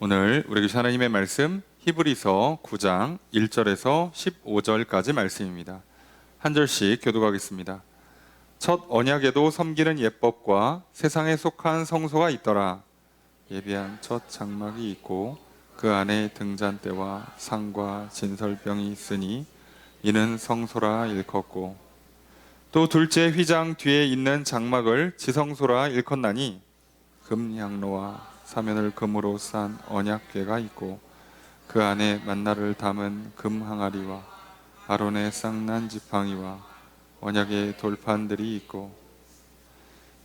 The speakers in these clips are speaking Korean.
오늘 우리 주신 하나님의 말씀 히브리서 9장 1절에서 15절까지 말씀입니다. 한 절씩 교독하겠습니다. 첫 언약에도 섬기는 예법과 세상에 속한 성소가 있더라. 예비한 첫 장막이 있고 그 안에 등잔대와 상과 진설병이 있으니 이는 성소라 일컫고, 또 둘째 휘장 뒤에 있는 장막을 지성소라 일컫나니 금향로와 사면을 금으로 싼 언약궤가 있고 그 안에 만나를 담은 금 항아리와 아론의 쌍난 지팡이와 언약의 돌판들이 있고,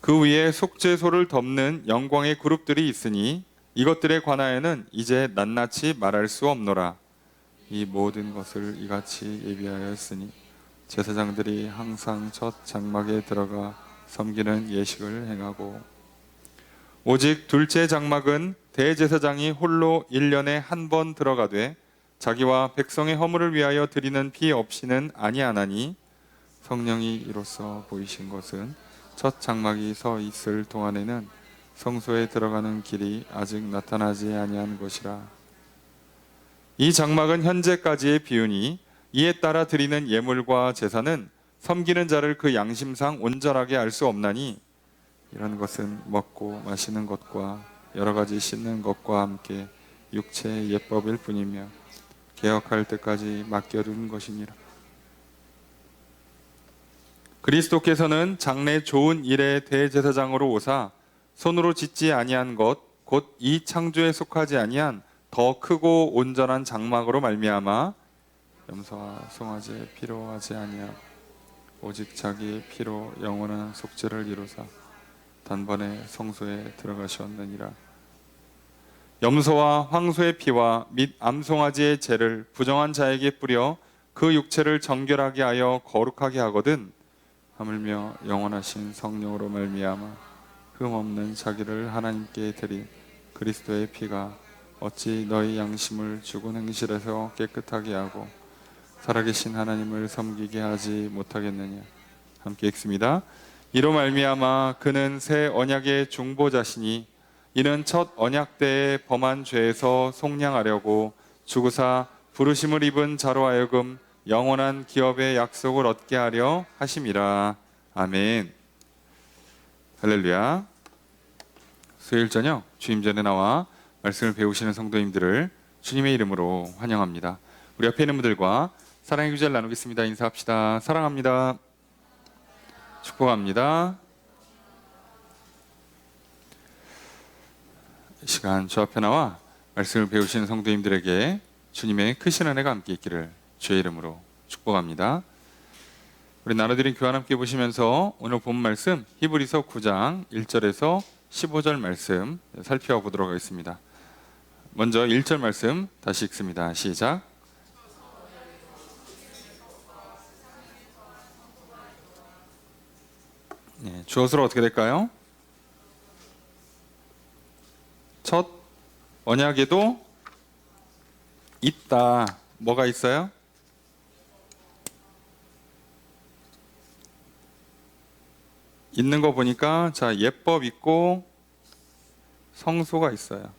그 위에 속죄소를 덮는 영광의 그룹들이 있으니 이것들에 관하여는 이제 낱낱이 말할 수 없노라. 이 모든 것을 이같이 예비하였으니 제사장들이 항상 첫 장막에 들어가 섬기는 예식을 행하고, 오직 둘째 장막은 대제사장이 홀로 1년에 한 번 들어가되 자기와 백성의 허물을 위하여 드리는 피 없이는 아니하나니, 성령이 이로써 보이신 것은 첫 장막이 서 있을 동안에는 성소에 들어가는 길이 아직 나타나지 아니한 것이라. 이 장막은 현재까지의 비유니 이에 따라 드리는 예물과 제사는 섬기는 자를 그 양심상 온전하게 알 수 없나니, 이런 것은 먹고 마시는 것과 여러 가지 씻는 것과 함께 육체의 예법일 뿐이며 개혁할 때까지 맡겨둔 것이니라. 그리스도께서는 장래 좋은 일의 대제사장으로 오사 손으로 짓지 아니한 것 곧 이 창조에 속하지 아니한 더 크고 온전한 장막으로 말미암아 염소와 송아지의 피로 하지 아니하고 오직 자기의 피로 영원한 속죄를 이루사 단번에 성소에 들어가셨느니라. 염소와 황소의 피와 및 암송아지의 죄를 부정한 자에게 뿌려 그 육체를 정결하게 하여 거룩하게 하거든, 하물며 영원하신 성령으로 말미암아 흠없는 자기를 하나님께 드린 그리스도의 피가 어찌 너희 양심을 죽은 행실에서 깨끗하게 하고 살아계신 하나님을 섬기게 하지 못하겠느냐. 함께 읽습니다. 이로 말미암아 그는 새 언약의 중보자시니 이는 첫 언약 때의 범한 죄에서 속량하려고 죽으사 부르심을 입은 자로 하여금 영원한 기업의 약속을 얻게 하려 하심이라. 아멘. 할렐루야. 수요일 저녁 주임 전에 나와 말씀을 배우시는 성도님들을 주님의 이름으로 환영합니다. 우리 옆에 있는 분들과 사랑의 교제를 나누겠습니다. 인사합시다. 사랑합니다. 축복합니다. 이 시간 주 앞에 나와 말씀을 배우시는 성도님들에게 주님의 크신 은혜가 함께 있기를 주의 이름으로 축복합니다. 우리 나눠드린 교환 함께 보시면서 오늘 본 말씀 히브리서 9장 1절에서 15절 말씀 살펴보도록 하겠습니다. 먼저 1절 말씀 다시 읽습니다. 시작. 주어서로 어떻게 될까요? 첫 언약에도 있다. 뭐가 있어요? 있는 거 보니까 자, 예법 있고 성소가 있어요.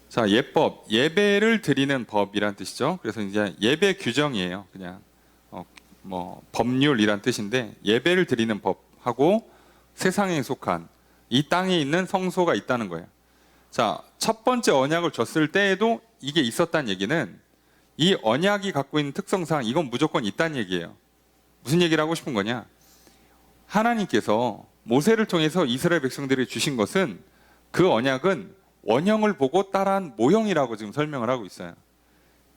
자, 예법, 예배를 드리는 법이란 뜻이죠. 그래서 이제 예배 규정이에요. 그냥 법률이란 뜻인데, 예배를 드리는 법하고 세상에 속한 이 땅에 있는 성소가 있다는 거예요. 자, 첫 번째 언약을 줬을 때에도 이게 있었다는 얘기는 이 언약이 갖고 있는 특성상 이건 무조건 있다는 얘기예요. 무슨 얘기를 하고 싶은 거냐? 하나님께서 모세를 통해서 이스라엘 백성들에게 주신 것은 그 언약은 원형을 보고 따라한 모형이라고 지금 설명을 하고 있어요.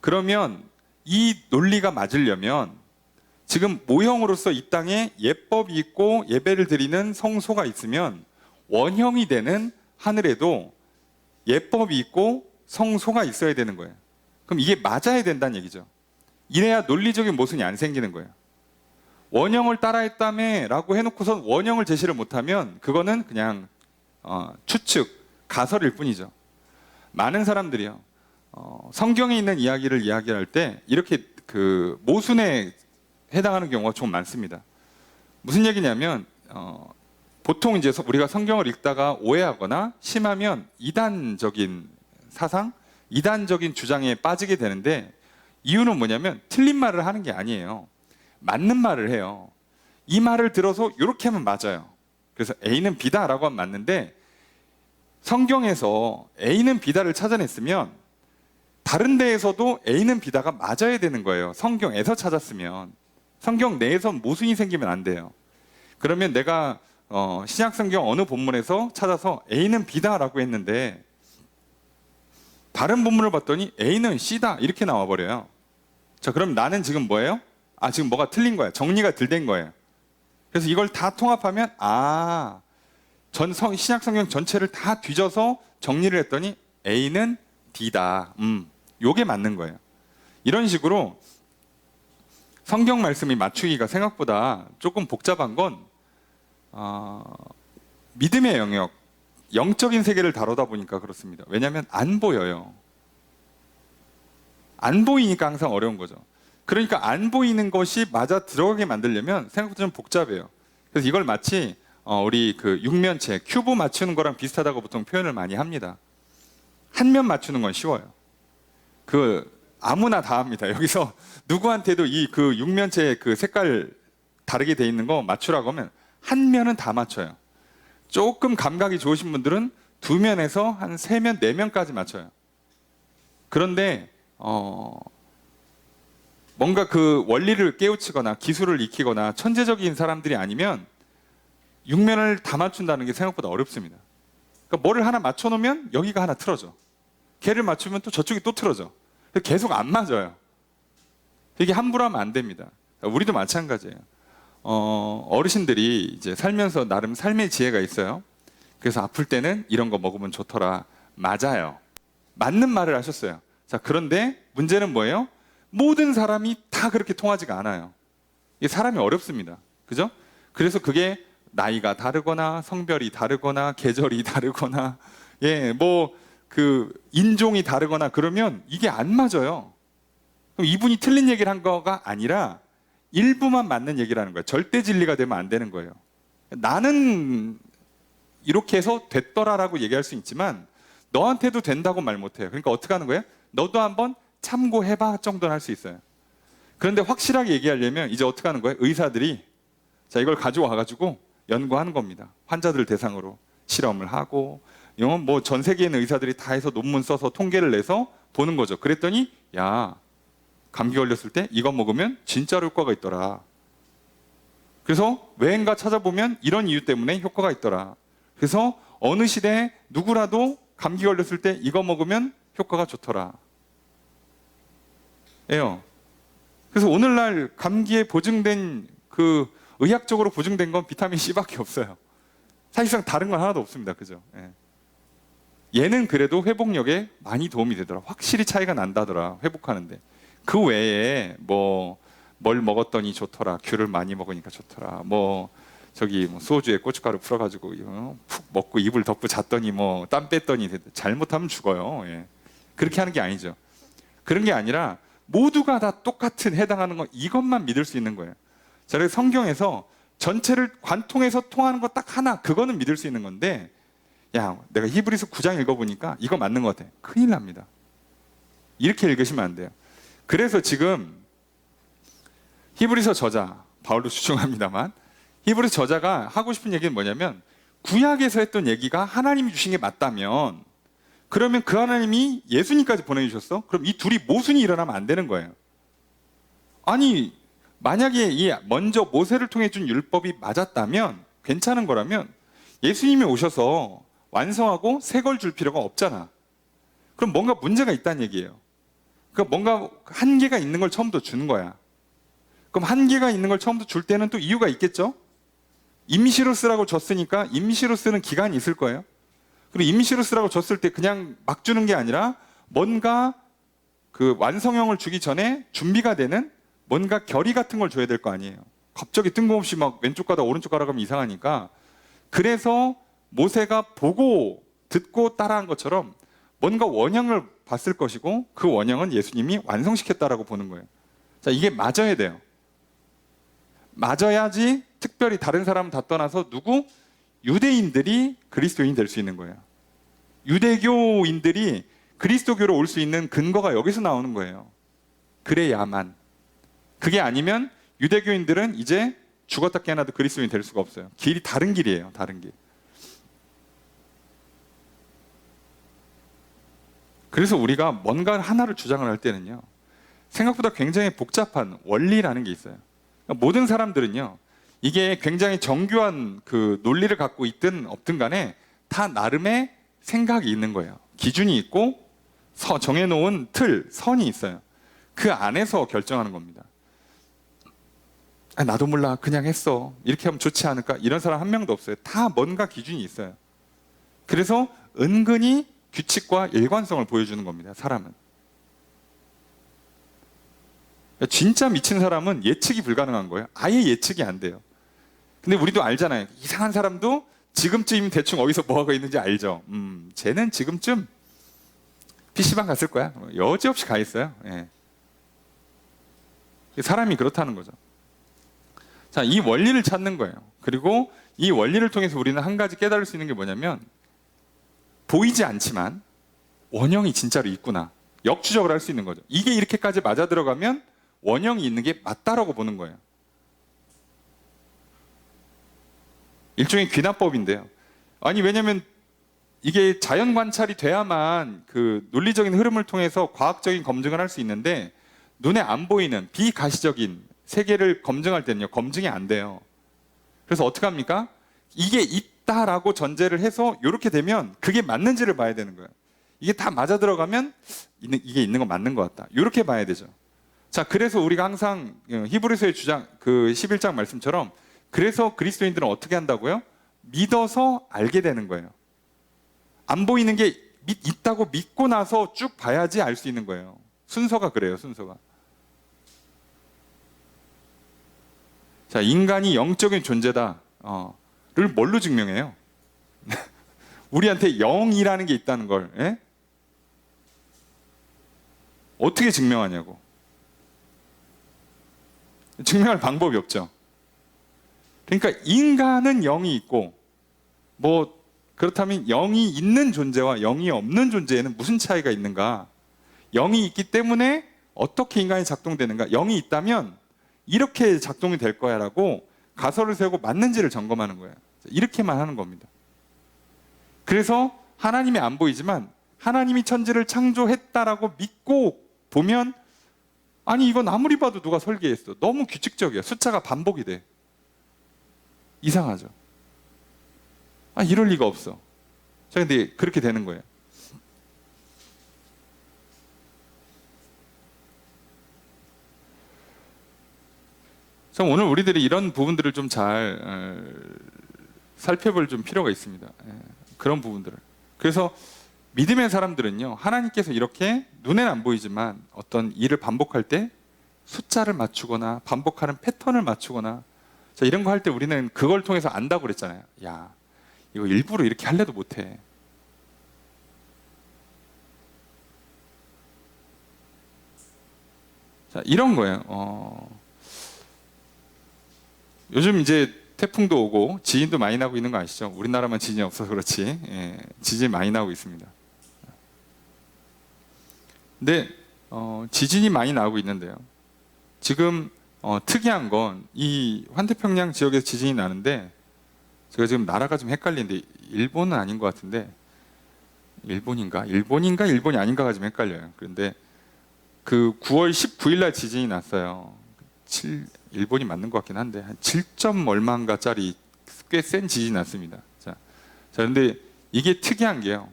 그러면 이 논리가 맞으려면 지금 모형으로서 이 땅에 예법이 있고 예배를 드리는 성소가 있으면 원형이 되는 하늘에도 예법이 있고 성소가 있어야 되는 거예요. 그럼 이게 맞아야 된다는 얘기죠. 이래야 논리적인 모순이 안 생기는 거예요. 원형을 따라했다며 라고 해놓고선 원형을 제시를 못하면 그거는 그냥 추측, 가설일 뿐이죠. 많은 사람들이요, 성경에 있는 이야기를 이야기할 때 이렇게 그 모순에 해당하는 경우가 좀 많습니다. 무슨 얘기냐면 보통 이제 우리가 성경을 읽다가 오해하거나 심하면 이단적인 사상, 이단적인 주장에 빠지게 되는데 이유는 뭐냐면 틀린 말을 하는 게 아니에요. 맞는 말을 해요. 이 말을 들어서 이렇게 하면 맞아요. 그래서 A는 B다라고 하면 맞는데 성경에서 A는 B다를 찾아냈으면 다른 데에서도 A는 B다가 맞아야 되는 거예요. 성경에서 찾았으면. 성경 내에서 모순이 생기면 안 돼요. 그러면 내가 신약성경 어느 본문에서 찾아서 A는 B다라고 했는데 다른 본문을 봤더니 A는 C다 이렇게 나와버려요. 자, 그럼 나는 지금 뭐예요? 지금 뭐가 틀린 거야. 정리가 덜 된 거예요. 그래서 이걸 다 통합하면 신약성경 전체를 다 뒤져서 정리를 했더니 A는 D다. 요게 맞는 거예요. 이런 식으로 성경 말씀이 맞추기가 생각보다 조금 복잡한 건 믿음의 영역, 영적인 세계를 다루다 보니까 그렇습니다. 왜냐하면 안 보여요. 안 보이니까 항상 어려운 거죠. 그러니까 안 보이는 것이 맞아 들어가게 만들려면 생각보다 좀 복잡해요. 그래서 이걸 마치 우리 그 육면체, 큐브 맞추는 거랑 비슷하다고 보통 표현을 많이 합니다. 한 면 맞추는 건 쉬워요. 아무나 다 합니다. 여기서 누구한테도 이 그 육면체 그 색깔 다르게 돼 있는 거 맞추라고 하면 한 면은 다 맞춰요. 조금 감각이 좋으신 분들은 두 면에서 한 세 면, 네 면까지 맞춰요. 그런데 뭔가 그 원리를 깨우치거나 기술을 익히거나 천재적인 사람들이 아니면 육면을 다 맞춘다는 게 생각보다 어렵습니다. 그러니까 뭐를 하나 맞춰놓으면 여기가 하나 틀어져. 걔를 맞추면 또 저쪽이 또 틀어져. 계속 안 맞아요. 이게 함부로 하면 안 됩니다. 우리도 마찬가지예요. 어르신들이 이제 살면서 나름 삶의 지혜가 있어요. 그래서 아플 때는 이런 거 먹으면 좋더라. 맞아요. 맞는 말을 하셨어요. 자, 그런데 문제는 뭐예요? 모든 사람이 다 그렇게 통하지가 않아요. 이게 사람이 어렵습니다. 그죠? 그래서 그게 나이가 다르거나 성별이 다르거나 계절이 다르거나 인종이 다르거나 그러면 이게 안 맞아요. 그럼 이분이 틀린 얘기를 한 거가 아니라 일부만 맞는 얘기를 하는 거예요. 절대 진리가 되면 안 되는 거예요. 나는 이렇게 해서 됐더라라고 얘기할 수 있지만 너한테도 된다고 말 못해요. 그러니까 어떻게 하는 거예요? 너도 한번 참고해봐 정도는 할 수 있어요. 그런데 확실하게 얘기하려면 이제 어떻게 하는 거예요? 의사들이 자, 이걸 가져와가지고 연구하는 겁니다. 환자들 대상으로 실험을 하고 뭐 전 세계에 있는 의사들이 다 해서 논문 써서 통계를 내서 보는 거죠. 그랬더니 야, 감기 걸렸을 때 이거 먹으면 진짜로 효과가 있더라. 그래서 왜인가 찾아보면 이런 이유 때문에 효과가 있더라. 그래서 어느 시대에 누구라도 감기 걸렸을 때 이거 먹으면 효과가 좋더라. 예요. 그래서 오늘날 감기에 보증된 의학적으로 보증된 건 비타민 C밖에 없어요. 사실상 다른 건 하나도 없습니다. 그죠? 예. 얘는 그래도 회복력에 많이 도움이 되더라. 확실히 차이가 난다더라. 회복하는데. 그 외에 뭘 먹었더니 좋더라. 귤을 많이 먹으니까 좋더라. 소주에 고춧가루 풀어가지고 푹 먹고 이불 덮고 잤더니 땀 뺐더니 잘못하면 죽어요. 예. 그렇게 하는 게 아니죠. 그런 게 아니라 모두가 다 똑같은 해당하는 거 이것만 믿을 수 있는 거예요. 자, 그래서 성경에서 전체를 관통해서 통하는 거 딱 하나 그거는 믿을 수 있는 건데 야, 내가 히브리서 9장 읽어보니까 이거 맞는 것 같아. 큰일 납니다. 이렇게 읽으시면 안 돼요. 그래서 지금 히브리서 저자, 바울도 추정합니다만 히브리서 저자가 하고 싶은 얘기는 뭐냐면 구약에서 했던 얘기가 하나님이 주신 게 맞다면 그러면 그 하나님이 예수님까지 보내주셨어? 그럼 이 둘이 모순이 일어나면 안 되는 거예요. 아니, 만약에 먼저 모세를 통해 준 율법이 맞았다면 괜찮은 거라면 예수님이 오셔서 완성하고 새 걸 줄 필요가 없잖아. 그럼 뭔가 문제가 있다는 얘기예요. 그러니까 뭔가 한계가 있는 걸 처음부터 주는 거야. 그럼 한계가 있는 걸 처음부터 줄 때는 또 이유가 있겠죠? 임시로 쓰라고 줬으니까 임시로 쓰는 기간이 있을 거예요. 그리고 임시로 쓰라고 줬을 때 그냥 막 주는 게 아니라 뭔가 그 완성형을 주기 전에 준비가 되는 뭔가 결의 같은 걸 줘야 될 거 아니에요. 갑자기 뜬금없이 막 왼쪽 가다 오른쪽 가라 가면 이상하니까 그래서 모세가 보고 듣고 따라한 것처럼 뭔가 원형을 봤을 것이고 그 원형은 예수님이 완성시켰다라고 보는 거예요. 자, 이게 맞아야 돼요. 맞아야지 특별히 다른 사람은 다 떠나서 유대인들이 그리스도인이 될 수 있는 거예요. 유대교인들이 그리스도교로 올 수 있는 근거가 여기서 나오는 거예요. 그래야만. 그게 아니면 유대교인들은 이제 죽었다 깨어나도 그리스도인이 될 수가 없어요. 길이 다른 길이에요. 다른 길. 그래서 우리가 뭔가 하나를 주장을 할 때는요, 생각보다 굉장히 복잡한 원리라는 게 있어요. 그러니까 모든 사람들은요, 이게 굉장히 정교한 그 논리를 갖고 있든 없든 간에 다 나름의 생각이 있는 거예요. 기준이 있고 정해놓은 틀, 선이 있어요. 그 안에서 결정하는 겁니다. 나도 몰라, 그냥 했어, 이렇게 하면 좋지 않을까, 이런 사람 한 명도 없어요. 다 뭔가 기준이 있어요. 그래서 은근히 규칙과 일관성을 보여주는 겁니다. 사람은. 진짜 미친 사람은 예측이 불가능한 거예요. 아예 예측이 안 돼요. 근데 우리도 알잖아요. 이상한 사람도 지금쯤 대충 어디서 뭐하고 있는지 알죠. 쟤는 지금쯤 PC방 갔을 거야. 여지없이 가 있어요. 예. 사람이 그렇다는 거죠. 자, 이 원리를 찾는 거예요. 그리고 이 원리를 통해서 우리는 한 가지 깨달을 수 있는 게 뭐냐면, 보이지 않지만 원형이 진짜로 있구나. 역추적을 할 수 있는 거죠. 이게 이렇게까지 맞아 들어가면 원형이 있는 게 맞다라고 보는 거예요. 일종의 귀납법인데요. 아니, 왜냐면 이게 자연 관찰이 돼야만 그 논리적인 흐름을 통해서 과학적인 검증을 할 수 있는데, 눈에 안 보이는 비가시적인 세계를 검증할 때는요, 검증이 안 돼요. 그래서 어떻게 합니까? 이게 있다라고 전제를 해서 이렇게 되면 그게 맞는지를 봐야 되는 거예요. 이게 다 맞아 들어가면 이게 있는 건 맞는 것 같다, 이렇게 봐야 되죠. 자, 그래서 우리가 항상 히브리서의 주장, 그 11장 말씀처럼, 그래서 그리스도인들은 어떻게 한다고요? 믿어서 알게 되는 거예요. 안 보이는 게 있다고 믿고 나서 쭉 봐야지 알 수 있는 거예요. 순서가 그래요, 순서가. 자, 인간이 영적인 존재다를 뭘로 증명해요? 우리한테 영이라는 게 있다는 걸, 예? 어떻게 증명하냐고. 증명할 방법이 없죠. 그러니까 인간은 영이 있고, 뭐 그렇다면 영이 있는 존재와 영이 없는 존재에는 무슨 차이가 있는가? 영이 있기 때문에 어떻게 인간이 작동되는가? 영이 있다면 이렇게 작동이 될 거야 라고 가설을 세우고 맞는지를 점검하는 거예요. 이렇게만 하는 겁니다. 그래서 하나님이 안 보이지만 하나님이 천지를 창조했다라고 믿고 보면, 아니 이건 아무리 봐도 누가 설계했어, 너무 규칙적이야, 숫자가 반복이 돼, 이상하죠. 이럴 리가 없어. 자, 근데 그렇게 되는 거예요. 자, 오늘 우리들이 이런 부분들을 좀 잘 살펴볼 좀 필요가 있습니다. 그런 부분들을. 그래서 믿음의 사람들은요, 하나님께서 이렇게 눈에는 안 보이지만 어떤 일을 반복할 때 숫자를 맞추거나 반복하는 패턴을 맞추거나, 자, 이런 거 할 때 우리는 그걸 통해서 안다고 그랬잖아요. 야, 이거 일부러 이렇게 할래도 못해. 자, 이런 거예요. 요즘 이제 태풍도 오고 지진도 많이 나고 있는 거 아시죠? 우리나라만 지진이 없어서 그렇지, 지진이 많이 나고 있습니다. 근데 지진이 많이 나고 있는데요, 지금 특이한 건 이 환태평양 지역에서 지진이 나는데, 제가 지금 나라가 좀 헷갈리는데 일본은 아닌 것 같은데, 일본이 아닌가가 좀 헷갈려요. 그런데 그 9월 19일 날 지진이 났어요. 일본이 맞는 것 같긴 한데 한 7점 얼마인가짜리 꽤 센 지진이 났습니다. 자, 그런데 이게 특이한 게요,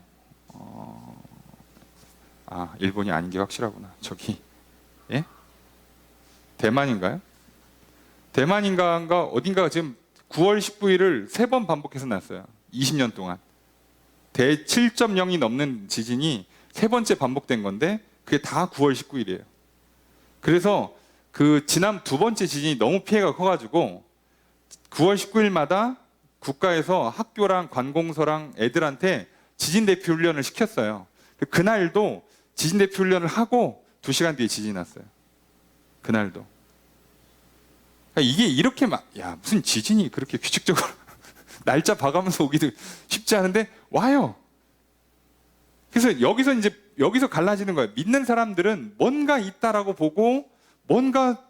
일본이 아닌 게 확실하구나. 저기, 예? 대만인가요? 대만인가 어딘가가 지금 9월 19일을 3번 반복해서 났어요. 20년 동안. 7.0이 넘는 지진이 3번째 반복된 건데 그게 다 9월 19일이에요. 그래서 그 지난 2번째 지진이 너무 피해가 커가지고 9월 19일마다 국가에서 학교랑 관공서랑 애들한테 지진 대피 훈련을 시켰어요. 그날도 지진 대피 훈련을 하고 2시간 뒤에 지진이 났어요. 그날도. 이게 이렇게 무슨 지진이 그렇게 규칙적으로 날짜 봐가면서 오기도 쉽지 않은데 와요. 그래서 여기서 갈라지는 거예요. 믿는 사람들은 뭔가 있다라고 보고 뭔가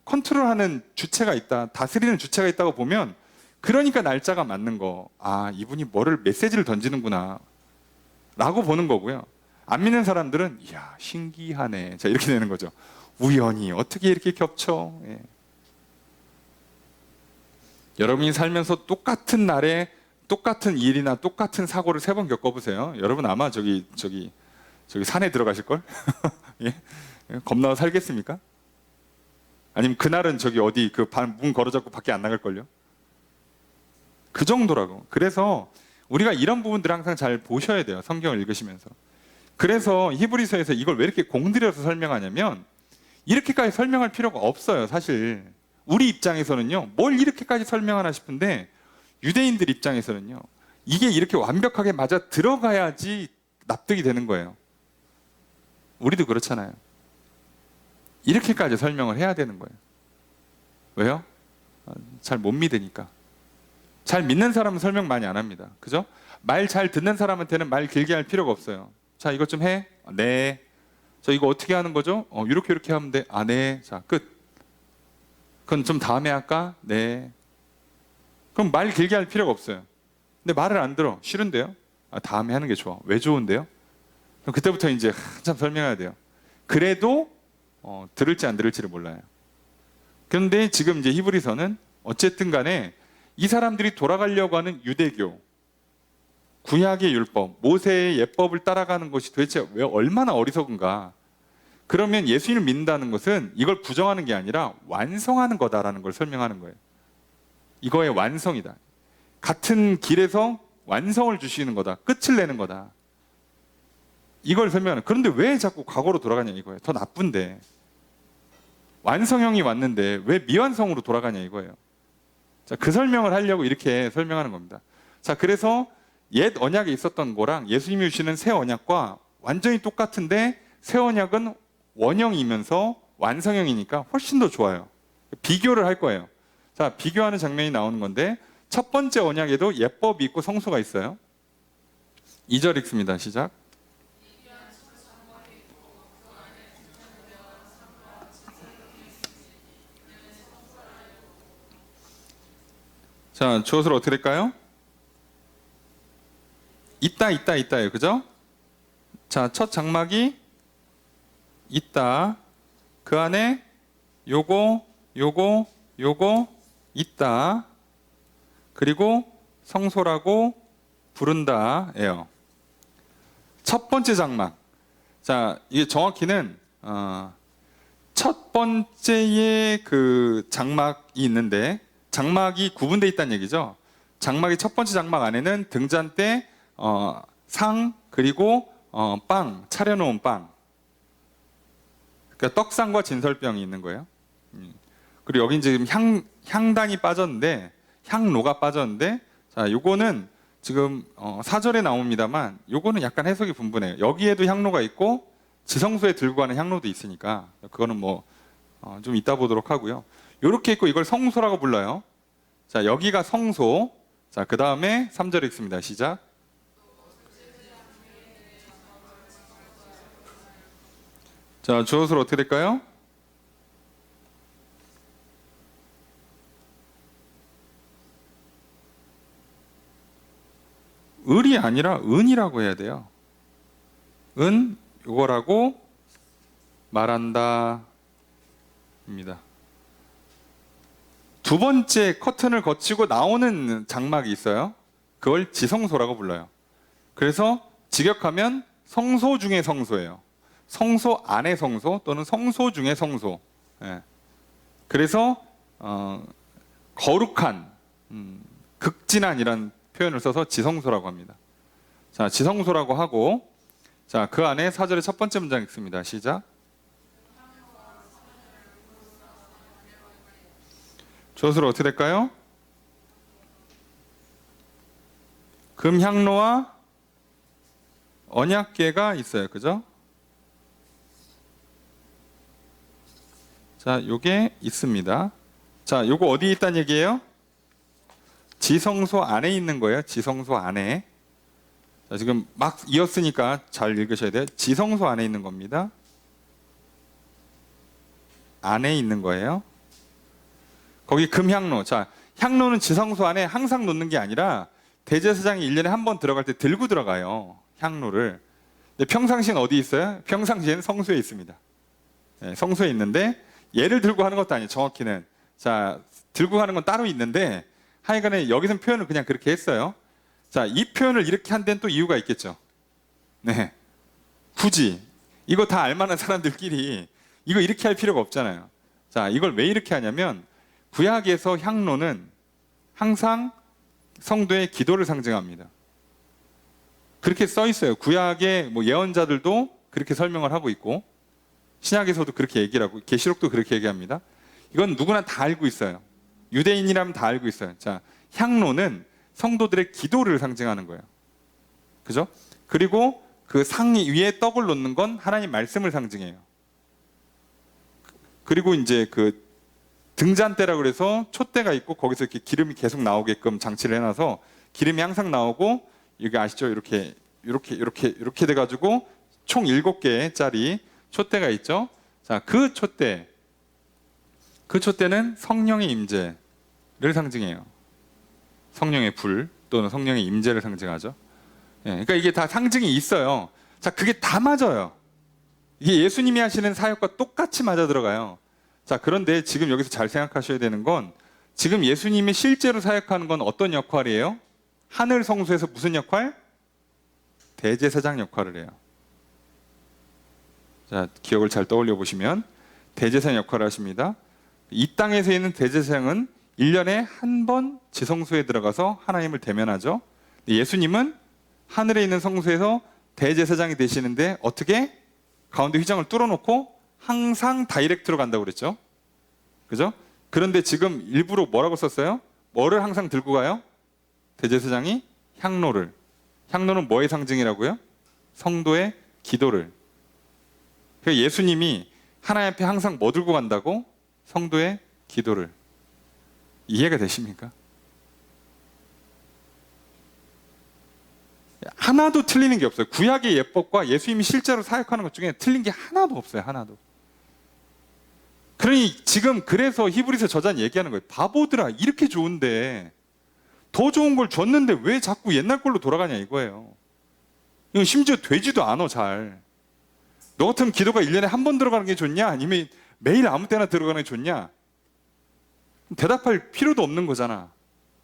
컨트롤하는 주체가 있다, 다스리는 주체가 있다고 보면 그러니까 날짜가 맞는 거. 아, 이분이 뭐를 메시지를 던지는구나 라고 보는 거고요. 안 믿는 사람들은 이야, 신기하네. 자, 이렇게 되는 거죠. 우연히 어떻게 이렇게 겹쳐? 예. 여러분이 살면서 똑같은 날에 똑같은 일이나 똑같은 사고를 3번 겪어보세요. 여러분 아마 저기 산에 들어가실 걸? 예? 겁나 살겠습니까? 아니면 그날은 저기 어디 그 문 걸어잡고 밖에 안 나갈 걸요? 그 정도라고. 그래서 우리가 이런 부분들을 항상 잘 보셔야 돼요. 성경을 읽으시면서. 그래서 히브리서에서 이걸 왜 이렇게 공들여서 설명하냐면 이렇게까지 설명할 필요가 없어요. 사실 우리 입장에서는요, 뭘 이렇게까지 설명하나 싶은데 유대인들 입장에서는요, 이게 이렇게 완벽하게 맞아 들어가야지 납득이 되는 거예요. 우리도 그렇잖아요. 이렇게까지 설명을 해야 되는 거예요. 왜요? 잘 못 믿으니까. 잘 믿는 사람은 설명 많이 안 합니다. 그죠? 말 잘 듣는 사람한테는 말 길게 할 필요가 없어요. 자, 이것 좀 해? 네. 저 이거 어떻게 하는 거죠? 이렇게 하면 돼. 아, 네. 자, 끝. 그건 좀 다음에 할까? 네. 그럼 말 길게 할 필요가 없어요. 근데 말을 안 들어. 싫은데요? 아, 다음에 하는 게 좋아. 왜 좋은데요? 그럼 그때부터 이제 한참 설명해야 돼요. 그래도 들을지 안 들을지를 몰라요. 그런데 지금 이제 히브리서는 어쨌든 간에 이 사람들이 돌아가려고 하는 유대교, 구약의 율법, 모세의 예법을 따라가는 것이 도대체 왜 얼마나 어리석은가. 그러면 예수님을 믿는다는 것은 이걸 부정하는 게 아니라 완성하는 거다라는 걸 설명하는 거예요. 이거의 완성이다. 같은 길에서 완성을 주시는 거다. 끝을 내는 거다. 이걸 설명하는. 그런데 왜 자꾸 과거로 돌아가냐 이거예요. 더 나쁜데. 완성형이 왔는데 왜 미완성으로 돌아가냐 이거예요. 자, 그 설명을 하려고 이렇게 설명하는 겁니다. 자, 그래서 옛 언약에 있었던 거랑 예수님이 주시는 새 언약과 완전히 똑같은데 새 언약은 원형이면서 완성형이니까 훨씬 더 좋아요. 비교를 할 거예요. 자, 비교하는 장면이 나오는 건데 첫 번째 언약에도 예법이 있고 성소가 있어요. 2절 읽습니다. 시작. 자, 주어를 어떻게 될까요? 있다예요. 그죠? 자, 첫 장막이 있다. 그 안에 요거 있다. 그리고 성소라고 부른다예요. 첫 번째 장막. 자, 이게 정확히는 첫 번째의 그 장막이 있는데 장막이 구분되어 있다는 얘기죠. 장막이 첫 번째 장막 안에는 등잔 때 상 그리고 빵 차려놓은 빵. 그러니까 떡상과 진설병이 있는 거예요. 그리고 여기 지금 향단이 빠졌는데 향로가 빠졌는데 자, 요거는 지금 4절에 나옵니다만 요거는 약간 해석이 분분해요. 여기에도 향로가 있고 지성소에 들고 가는 향로도 있으니까 그거는 뭐 좀 이따 보도록 하고요. 요렇게 있고 이걸 성소라고 불러요. 자, 여기가 성소. 자, 그 다음에 3절 읽습니다. 시작. 자, 주어수로 어떻게 될까요? 을이 아니라 은이라고 해야 돼요. 은, 요거라고 말한다. 입니다. 두 번째 커튼을 거치고 나오는 장막이 있어요. 그걸 지성소라고 불러요. 그래서 직역하면 성소 중의 성소예요. 성소 안의 성소 또는 성소 중의 성소. 예. 그래서 거룩한, 극진한이라는 표현을 써서 지성소라고 합니다. 자, 지성소라고 하고, 자, 그 안에 4절의 첫 번째 문장 읽습니다. 시작. 주어수로 어떻게 될까요? 금향로와 언약궤가 있어요. 그죠? 자, 요게 있습니다. 자, 요거 어디에 있다는 얘기예요? 지성소 안에 있는 거예요. 지성소 안에. 자, 지금 막 이었으니까 잘 읽으셔야 돼요. 지성소 안에 있는 겁니다. 안에 있는 거예요. 거기 금향로. 자, 향로는 지성소 안에 항상 놓는 게 아니라 대제사장이 1년에 한 번 들어갈 때 들고 들어가요. 향로를. 근데 평상시엔 어디 있어요? 평상시엔 성소에 있습니다. 네, 성소에 있는데 얘를 들고 하는 것도 아니에요. 정확히는. 자, 들고 가는 건 따로 있는데 하여간에 여기서는 표현을 그냥 그렇게 했어요. 자, 이 표현을 이렇게 한 데는 또 이유가 있겠죠. 네. 굳이 이거 다 알만한 사람들끼리 이거 이렇게 할 필요가 없잖아요. 자, 이걸 왜 이렇게 하냐면 구약에서 향로는 항상 성도의 기도를 상징합니다. 그렇게 써 있어요. 구약의 뭐 예언자들도 그렇게 설명을 하고 있고 신약에서도 그렇게 얘기를 하고 계시록도 그렇게 얘기합니다. 이건 누구나 다 알고 있어요. 유대인이라면 다 알고 있어요. 자, 향로는 성도들의 기도를 상징하는 거예요. 그죠? 그리고 그 상 위에 떡을 놓는 건 하나님 말씀을 상징해요. 그리고 이제 그 등잔대라고 그래서 촛대가 있고 거기서 이렇게 기름이 계속 나오게끔 장치를 해놔서 기름이 항상 나오고 여기 아시죠? 이렇게 돼가지고 총 7개짜리 촛대가 있죠. 자, 그 촛대는 성령의 임재를 상징해요. 성령의 불 또는 성령의 임재를 상징하죠. 예, 그러니까 이게 다 상징이 있어요. 자, 그게 다 맞아요. 이게 예수님이 하시는 사역과 똑같이 맞아 들어가요. 자, 그런데 지금 여기서 잘 생각하셔야 되는 건 지금 예수님이 실제로 사역하는 건 어떤 역할이에요? 하늘 성소에서 무슨 역할? 대제사장 역할을 해요. 자, 기억을 잘 떠올려 보시면 대제사장 역할을 하십니다. 이 땅에서 있는 대제사장은 1년에 한 번 지성소에 들어가서 하나님을 대면하죠. 예수님은 하늘에 있는 성소에서 대제사장이 되시는데 어떻게? 가운데 휘장을 뚫어놓고 항상 다이렉트로 간다고 그랬죠. 그죠? 그런데 지금 일부러 뭐라고 썼어요? 뭐를 항상 들고 가요? 대제사장이 향로를. 향로는 뭐의 상징이라고요? 성도의 기도를. 그러니까 예수님이 하나님 앞에 항상 뭐 들고 간다고? 성도의 기도를. 이해가 되십니까? 하나도 틀리는 게 없어요. 구약의 예법과 예수님이 실제로 사역하는 것 중에 틀린 게 하나도 없어요. 하나도. 그러니 지금 그래서 히브리서 저자는 얘기하는 거예요. 바보들아, 이렇게 좋은데 더 좋은 걸 줬는데 왜 자꾸 옛날 걸로 돌아가냐 이거예요. 이거 심지어 되지도 않아 잘. 너 같으면 기도가 1년에 한 번 들어가는 게 좋냐? 아니면 매일 아무 때나 들어가는 게 좋냐? 대답할 필요도 없는 거잖아.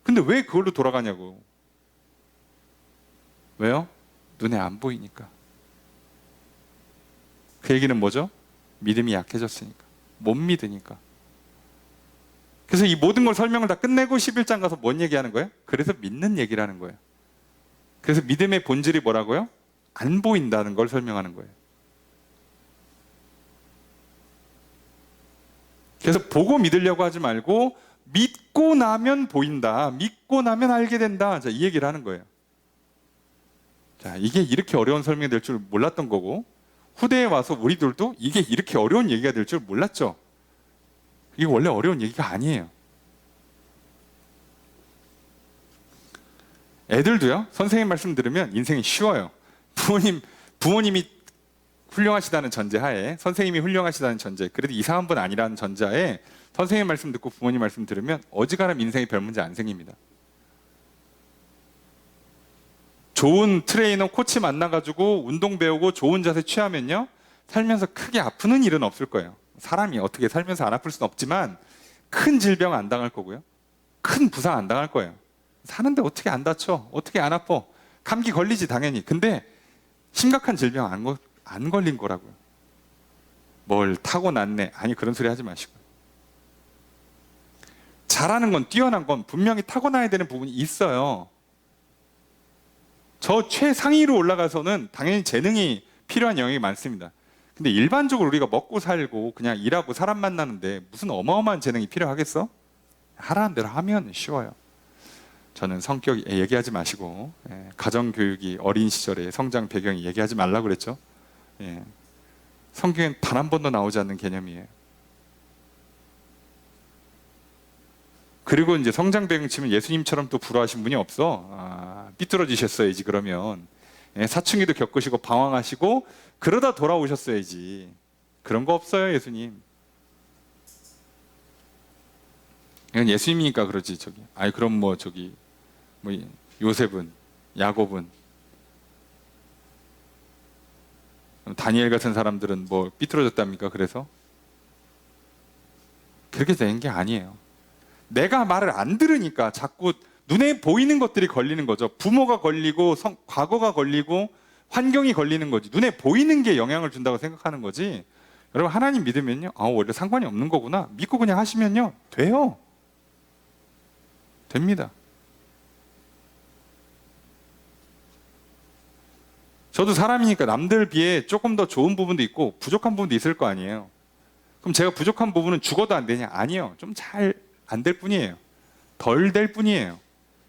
근데 왜 그걸로 돌아가냐고. 왜요? 눈에 안 보이니까. 그 얘기는 뭐죠? 믿음이 약해졌으니까. 못 믿으니까. 그래서 이 모든 걸 설명을 다 끝내고 11장 가서 뭔 얘기하는 거예요? 그래서 믿는 얘기를 하는 거예요. 그래서 믿음의 본질이 뭐라고요? 안 보인다는 걸 설명하는 거예요. 그래서 보고 믿으려고 하지 말고 믿고 나면 보인다. 믿고 나면 알게 된다. 자, 이 얘기를 하는 거예요. 자, 이게 이렇게 어려운 설명이 될 줄 몰랐던 거고 후대에 와서 우리들도 이게 이렇게 어려운 얘기가 될 줄 몰랐죠. 이게 원래 어려운 얘기가 아니에요. 애들도요. 선생님 말씀 들으면 인생이 쉬워요. 부모님이 훌륭하시다는 전제하에 선생님이 훌륭하시다는 전제, 그래도 이상한 분 아니라는 전제하에 선생님 말씀 듣고 부모님 말씀 들으면 어지간하면 인생에 별 문제 안 생깁니다. 좋은 트레이너 코치 만나가지고 운동 배우고 좋은 자세 취하면요 살면서 크게 아프는 일은 없을 거예요. 사람이 어떻게 살면서 안 아플 수는 없지만 큰 질병 안 당할 거고요, 큰 부상 안 당할 거예요. 사는데 어떻게 안 다쳐? 어떻게 안 아파? 감기 걸리지 당연히. 근데 심각한 질병 안 걸린 거라고요. 뭘 타고났네, 아니 그런 소리 하지 마시고. 잘하는 건, 뛰어난 건 분명히 타고나야 되는 부분이 있어요. 저 최상위로 올라가서는 당연히 재능이 필요한 영역이 많습니다. 근데 일반적으로 우리가 먹고 살고 그냥 일하고 사람 만나는데 무슨 어마어마한 재능이 필요하겠어? 하라는 대로 하면 쉬워요. 저는 성격 얘기하지 마시고, 가정교육이 어린 시절에 성장 배경이 얘기하지 말라고 그랬죠. 성경엔 단 한 번도 나오지 않는 개념이에요. 그리고 이제 성장 배경 치면 예수님처럼 또 불화하신 분이 없어. 삐뚤어지셨어야지 그러면. 예, 사춘기도 겪으시고 방황하시고 그러다 돌아오셨어야지. 그런 거 없어요 예수님. 이건 예수님이니까 그러지 저기. 아니 그럼 뭐 저기 뭐 요셉은, 야곱은, 다니엘 같은 사람들은 뭐 삐뚤어졌답니까? 그래서 그렇게 된 게 아니에요. 내가 말을 안 들으니까 자꾸 눈에 보이는 것들이 걸리는 거죠. 부모가 걸리고 과거가 걸리고 환경이 걸리는 거지. 눈에 보이는 게 영향을 준다고 생각하는 거지. 여러분 하나님 믿으면요, 원래 상관이 없는 거구나 믿고 그냥 하시면요 돼요. 됩니다. 저도 사람이니까 남들 비해 조금 더 좋은 부분도 있고 부족한 부분도 있을 거 아니에요. 그럼 제가 부족한 부분은 죽어도 안 되냐? 아니요. 좀 잘 안 될 뿐이에요. 덜 될 뿐이에요.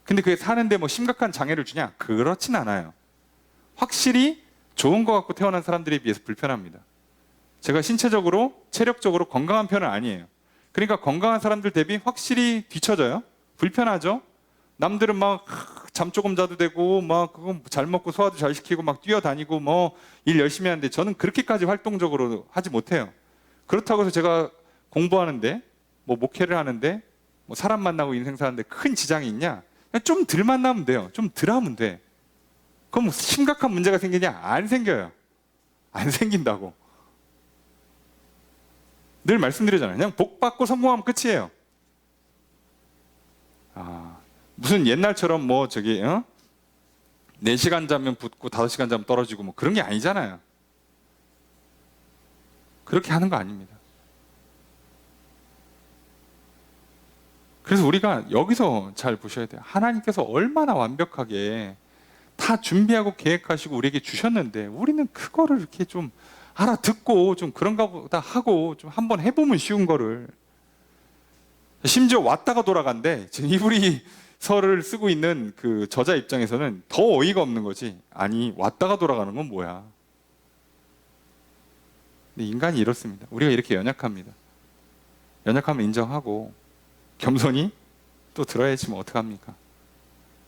근데 그게 사는데 뭐 심각한 장애를 주냐? 그렇진 않아요. 확실히 좋은 거 갖고 태어난 사람들에 비해서 불편합니다. 제가 신체적으로, 체력적으로 건강한 편은 아니에요. 그러니까 건강한 사람들 대비 확실히 뒤처져요. 불편하죠? 남들은 막 잠 조금 자도 되고 막 그거 잘 먹고 소화도 잘 시키고 막 뛰어다니고 뭐 일 열심히 하는데 저는 그렇게까지 활동적으로 하지 못해요. 그렇다고 해서 제가 공부하는데 뭐 목회를 하는데 뭐 사람 만나고 인생 사는데 큰 지장이 있냐? 그냥 좀 덜 만나면 돼요. 좀 덜 하면 돼. 그럼 뭐 심각한 문제가 생기냐? 안 생겨요. 안 생긴다고. 늘 말씀드리잖아요. 그냥 복 받고 성공하면 끝이에요. 무슨 옛날처럼 뭐 저기 4시간 자면 붙고 5시간 자면 떨어지고 뭐 그런 게 아니잖아요. 그렇게 하는 거 아닙니다. 그래서 우리가 여기서 잘 보셔야 돼요. 하나님께서 얼마나 완벽하게 다 준비하고 계획하시고 우리에게 주셨는데 우리는 그거를 이렇게 좀 알아듣고 좀 그런가 보다 하고 좀 한번 해보면 쉬운 거를, 심지어 왔다가 돌아간대. 지금 히브리서를 쓰고 있는 그 저자 입장에서는 더 어이가 없는 거지. 아니 왔다가 돌아가는 건 뭐야. 근데 인간이 이렇습니다. 우리가 이렇게 연약합니다. 연약하면 인정하고 겸손히 또 들어야지 뭐 어떡합니까.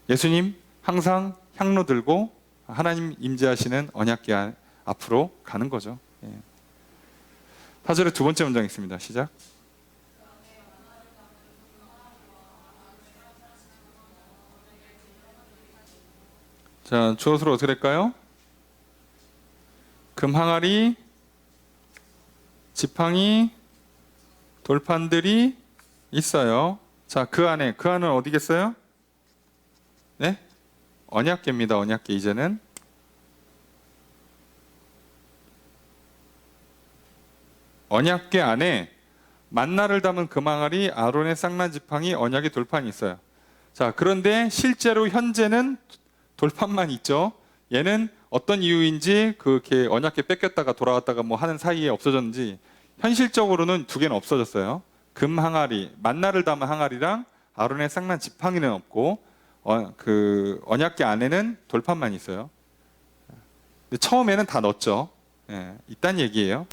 예수님 항상 향로 들고 하나님 임재하시는 언약궤 앞으로 가는 거죠. 4절의 두 번째 문장 있습니다. 시작. 자, 주어서로 어떻게 될까요? 금 항아리, 지팡이, 돌판들이 있어요. 자, 그 안은 어디겠어요? 네? 언약궤입니다. 언약궤. 이제는 언약궤 안에 만나를 담은 금항아리, 아론의 쌍난 지팡이, 언약의 돌판이 있어요. 자, 그런데 실제로 현재는 돌판만 있죠. 얘는 어떤 이유인지 그렇게 언약궤 뺏겼다가 돌아왔다가 뭐 하는 사이에 없어졌는지 현실적으로는 두 개는 없어졌어요. 금 항아리, 만나를 담은 항아리랑 아론의 쌍난 지팡이는 없고 그 언약궤 안에는 돌판만 있어요. 근데 처음에는 다 넣었죠. 있단 얘기예요.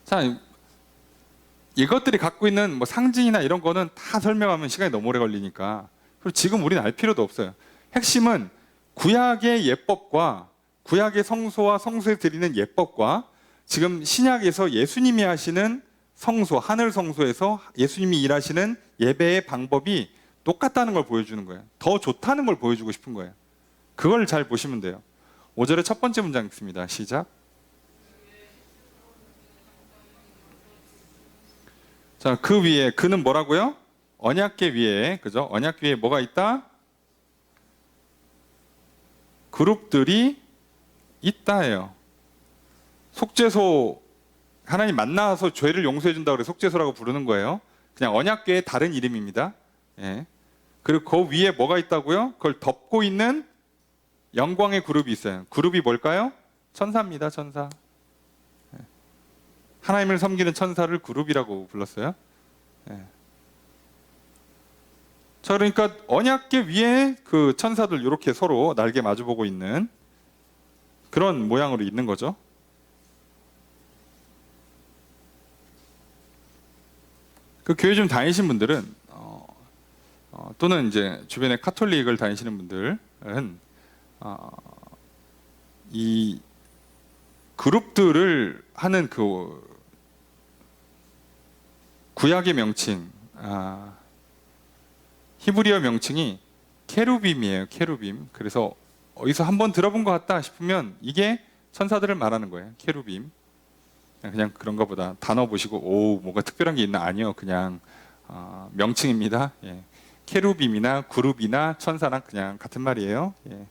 자, 이것들이 갖고 있는 뭐 상징이나 이런 거는 다 설명하면 시간이 너무 오래 걸리니까 그리고 지금 우리는 알 필요도 없어요. 핵심은 구약의 예법과 구약의 성소와 성소에 드리는 예법과 지금 신약에서 예수님이 하시는 성소, 하늘 성소에서 예수님이 일하시는 예배의 방법이 똑같다는 걸 보여주는 거예요. 더 좋다는 걸 보여주고 싶은 거예요. 그걸 잘 보시면 돼요. 5절의 첫 번째 문장 있습니다. 시작. 자, 그 위에, 그는 뭐라고요? 언약궤 위에, 그죠? 언약궤 위에 뭐가 있다? 그룹들이 있다예요. 속죄소, 하나님 만나서 죄를 용서해 준다고 그래 속죄소라고 부르는 거예요. 그냥 언약궤의 다른 이름입니다. 그리고 그 위에 뭐가 있다고요? 그걸 덮고 있는 영광의 그룹이 있어요. 그룹이 뭘까요? 천사입니다. 천사. 하나님을 섬기는 천사를 그룹이라고 불렀어요. 자, 그러니까 언약궤 위에 그 천사들 이렇게 서로 날개 마주보고 있는 그런 모양으로 있는 거죠. 그 교회 좀 다니신 분들은 또는 이제 주변에 카톨릭을 다니시는 분들은 이 그룹들을 하는 그 구약의 명칭, 히브리어 명칭이 케루빔이에요. 케루빔. 그래서 어디서 한번 들어본 것 같다 싶으면 이게 천사들을 말하는 거예요. 케루빔. 그냥 그런가 보다. 단어 보시고 오 뭔가 특별한 게 있나? 아니요. 그냥 명칭입니다. 예. 케루빔이나 그룹이나 천사랑 그냥 같은 말이에요. 예.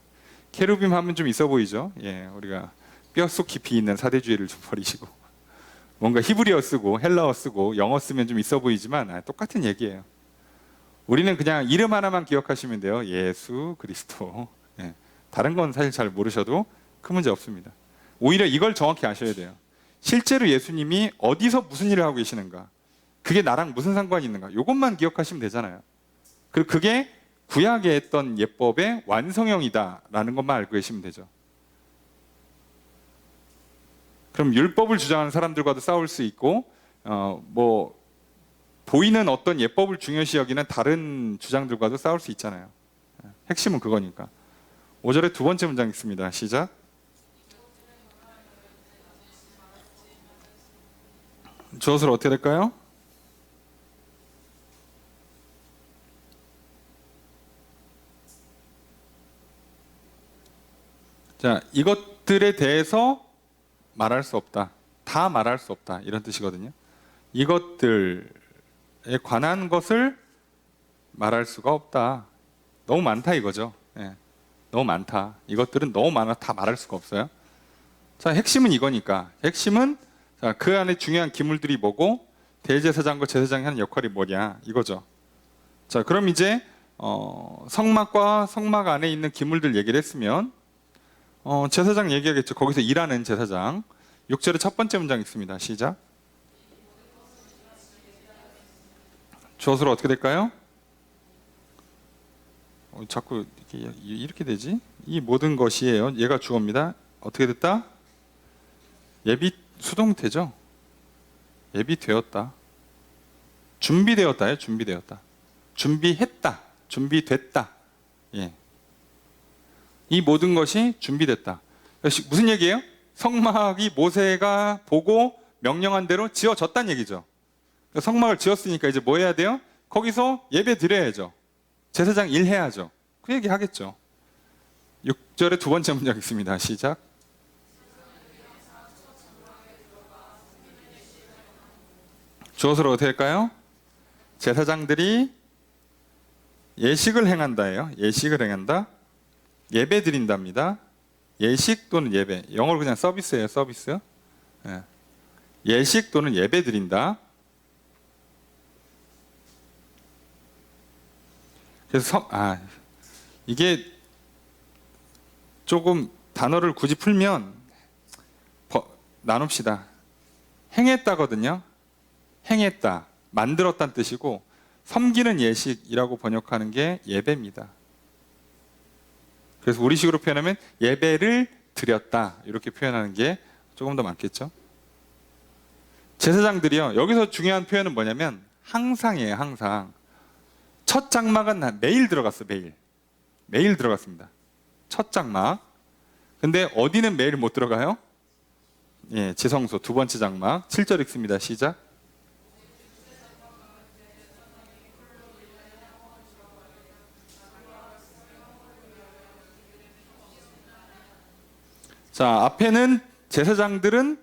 케루빔 하면 좀 있어 보이죠? 예. 우리가 뼛속 깊이 있는 사대주의를 좀 버리시고 뭔가 히브리어 쓰고 헬라어 쓰고 영어 쓰면 좀 있어 보이지만 똑같은 얘기예요. 우리는 그냥 이름 하나만 기억하시면 돼요. 예수 그리스도. 예. 다른 건 사실 잘 모르셔도 큰 문제 없습니다. 오히려 이걸 정확히 아셔야 돼요. 실제로 예수님이 어디서 무슨 일을 하고 계시는가, 그게 나랑 무슨 상관이 있는가, 이것만 기억하시면 되잖아요. 그리고 그게 구약에 했던 예법의 완성형이다라는 것만 알고 계시면 되죠. 그럼 율법을 주장하는 사람들과도 싸울 수 있고 보이는 어떤 예법을 중요시 여기는 다른 주장들과도 싸울 수 있잖아요. 핵심은 그거니까. 5절의 두 번째 문장 있습니다. 시작. 주어서로 어떻게 될까요? 자, 이것들에 대해서 말할 수 없다. 다 말할 수 없다. 이런 뜻이거든요. 이것들에 관한 것을 말할 수가 없다. 너무 많다 이거죠. 예. 너무 많다. 이것들은 너무 많아 다 말할 수가 없어요. 자, 핵심은 이거니까. 핵심은 자, 그 안에 중요한 기물들이 뭐고 대제사장과 제사장이 하는 역할이 뭐냐 이거죠. 자, 그럼 이제 성막과 성막 안에 있는 기물들 얘기를 했으면 제사장 얘기하겠죠. 거기서 일하는 제사장. 6절의 첫 번째 문장 있습니다. 시작. 주어서로 어떻게 될까요? 자꾸 이렇게 되지? 이 모든 것이에요. 얘가 주어입니다. 어떻게 됐다? 예비 수동태죠. 예비되었다. 준비되었다요. 준비되었다. 준비했다. 준비됐다. 예. 이 모든 것이 준비됐다. 무슨 얘기예요? 성막이 모세가 보고 명령한 대로 지어졌다는 얘기죠. 성막을 지었으니까 이제 뭐 해야 돼요? 거기서 예배 드려야죠. 제사장 일해야죠. 그 얘기 하겠죠. 6절의 두 번째 문장 있습니다. 시작. 주어서로 어떻게 할까요? 제사장들이 예식을 행한다예요. 예식을 행한다. 예배 드린답니다. 예식 또는 예배. 영어로 그냥 서비스예요. 서비스. 예. 예식 또는 예배 드린다. 그래서 이게 조금 단어를 굳이 풀면 나눕시다. 행했다거든요. 행했다, 만들었다는 뜻이고 섬기는 예식이라고 번역하는 게 예배입니다. 그래서 우리식으로 표현하면 예배를 드렸다 이렇게 표현하는 게 조금 더 맞겠죠. 제사장들이요, 여기서 중요한 표현은 뭐냐면 항상이에요. 항상. 첫 장막은 매일 들어갔어. 매일 들어갔습니다. 첫 장막. 근데 어디는 매일 못 들어가요? 예, 지성소 두 번째 장막 7절 읽습니다. 시작. 자, 앞에는 제사장들은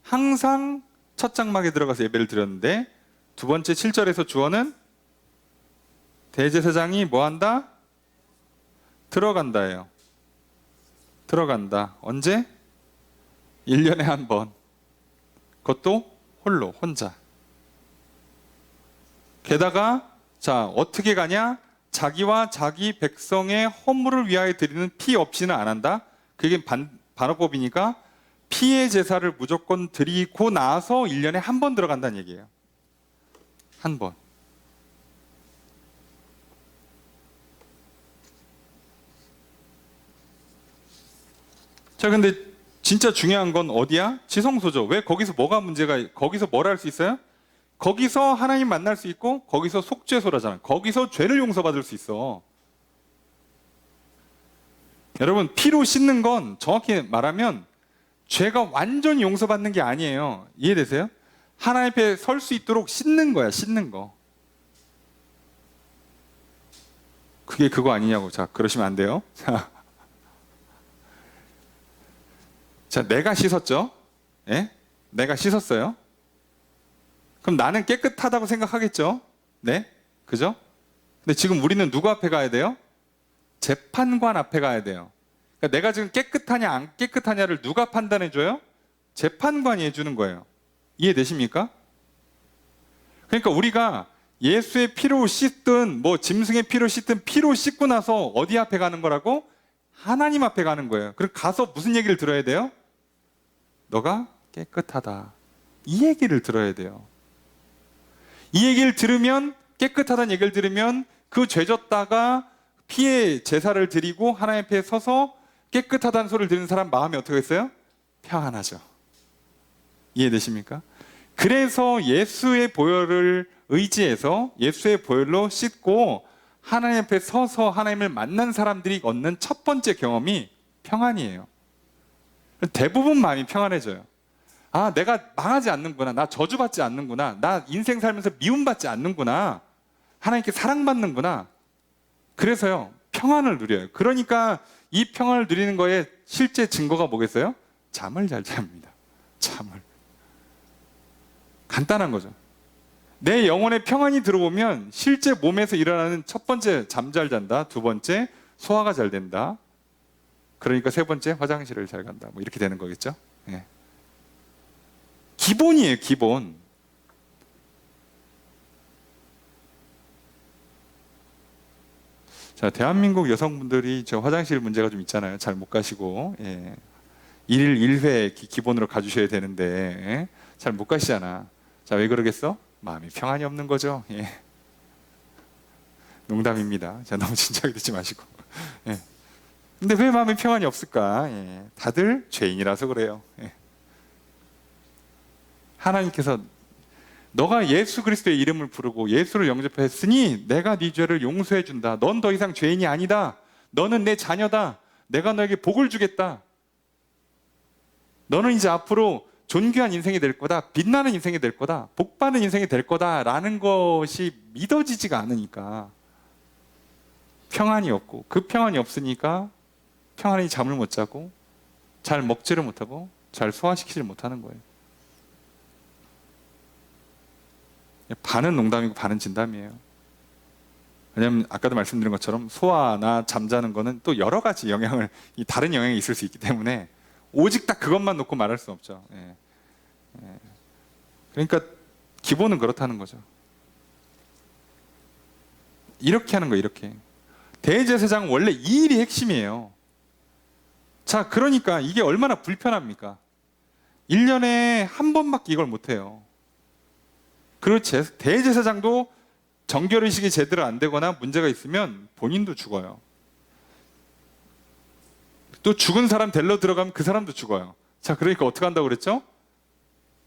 항상 첫 장막에 들어가서 예배를 드렸는데 두 번째 7절에서 주어는 대제사장이 뭐 한다? 들어간다예요. 들어간다. 언제? 1년에 한 번. 그것도 홀로, 혼자. 게다가 자, 어떻게 가냐? 자기와 자기 백성의 허물을 위하여 드리는 피 없이는 안 한다. 그게 반어법이니까 피의 제사를 무조건 드리고 나서 1년에 한 번 들어간다는 얘기예요. 한 번. 자, 근데 진짜 중요한 건 어디야? 지성소죠. 왜 거기서 뭐가 문제가, 거기서 뭘 할 수 있어요? 거기서 하나님 만날 수 있고 거기서 속죄소라잖아요. 거기서 죄를 용서받을 수 있어. 여러분, 피로 씻는 건 정확히 말하면 죄가 완전히 용서받는 게 아니에요. 이해되세요? 하나님 앞에 설 수 있도록 씻는 거야, 씻는 거. 그게 그거 아니냐고. 자, 그러시면 안 돼요. 자, 내가 씻었죠? 예? 내가 씻었어요. 그럼 나는 깨끗하다고 생각하겠죠? 네? 그죠? 근데 지금 우리는 누구 앞에 가야 돼요? 재판관 앞에 가야 돼요. 그러니까 내가 지금 깨끗하냐 안 깨끗하냐를 누가 판단해줘요? 재판관이 해주는 거예요. 이해되십니까? 그러니까 우리가 예수의 피로 씻든 뭐 짐승의 피로 씻든 피로 씻고 나서 어디 앞에 가는 거라고? 하나님 앞에 가는 거예요. 그럼 가서 무슨 얘기를 들어야 돼요? 너가 깨끗하다. 이 얘기를 들어야 돼요. 이 얘기를 들으면, 깨끗하다는 얘기를 들으면 그 죄졌다가 피의 제사를 드리고 하나님 앞에 서서 깨끗하다는 소리를 들은 사람 마음이 어떻게 했어요? 평안하죠. 이해되십니까? 그래서 예수의 보혈을 의지해서 예수의 보혈로 씻고 하나님 앞에 서서 하나님을 만난 사람들이 얻는 첫 번째 경험이 평안이에요. 대부분 마음이 평안해져요. 아, 내가 망하지 않는구나. 나 저주받지 않는구나. 나 인생 살면서 미움받지 않는구나. 하나님께 사랑받는구나. 그래서요, 평안을 누려요. 그러니까 이 평안을 누리는 거에 실제 증거가 뭐겠어요? 잠을 잘 잡니다. 잠을. 간단한 거죠. 내 영혼에 평안이 들어오면 실제 몸에서 일어나는 첫 번째, 잠 잘 잔다. 두 번째, 소화가 잘 된다. 그러니까 세 번째, 화장실을 잘 간다. 뭐 이렇게 되는 거겠죠? 예. 기본이에요, 기본. 자, 대한민국 여성분들이 저 화장실 문제가 좀 있잖아요. 잘 못 가시고. 예. 1일 1회 기본으로 가주셔야 되는데, 예. 잘 못 가시잖아. 자, 왜 그러겠어? 마음이 평안이 없는 거죠. 예. 농담입니다. 자, 너무 진지하게 듣지 마시고. 예. 근데 왜 마음이 평안이 없을까? 예. 다들 죄인이라서 그래요. 예. 하나님께서 너가 예수 그리스도의 이름을 부르고 예수를 영접했으니 내가 네 죄를 용서해 준다. 넌 더 이상 죄인이 아니다. 너는 내 자녀다. 내가 너에게 복을 주겠다. 너는 이제 앞으로 존귀한 인생이 될 거다. 빛나는 인생이 될 거다. 복받는 인생이 될 거다라는 것이 믿어지지가 않으니까 평안이 없고, 그 평안이 없으니까 평안히 잠을 못 자고 잘 먹지를 못하고 잘 소화시키지를 못하는 거예요. 반은 농담이고 반은 진담이에요. 왜냐하면 아까도 말씀드린 것처럼 소화나 잠자는 거는 또 여러 가지 영향을, 다른 영향이 있을 수 있기 때문에 오직 딱 그것만 놓고 말할 수 없죠. 예. 예. 그러니까 기본은 그렇다는 거죠. 이렇게 하는 거예요, 이렇게. 대제사장은 원래 이 일이 핵심이에요. 자, 그러니까 이게 얼마나 불편합니까? 1년에 한 번밖에 이걸 못해요. 그리고 대제사장도 정결의식이 제대로 안 되거나 문제가 있으면 본인도 죽어요. 또 죽은 사람 데리러 들어가면 그 사람도 죽어요. 자, 그러니까 어떻게 한다고 그랬죠?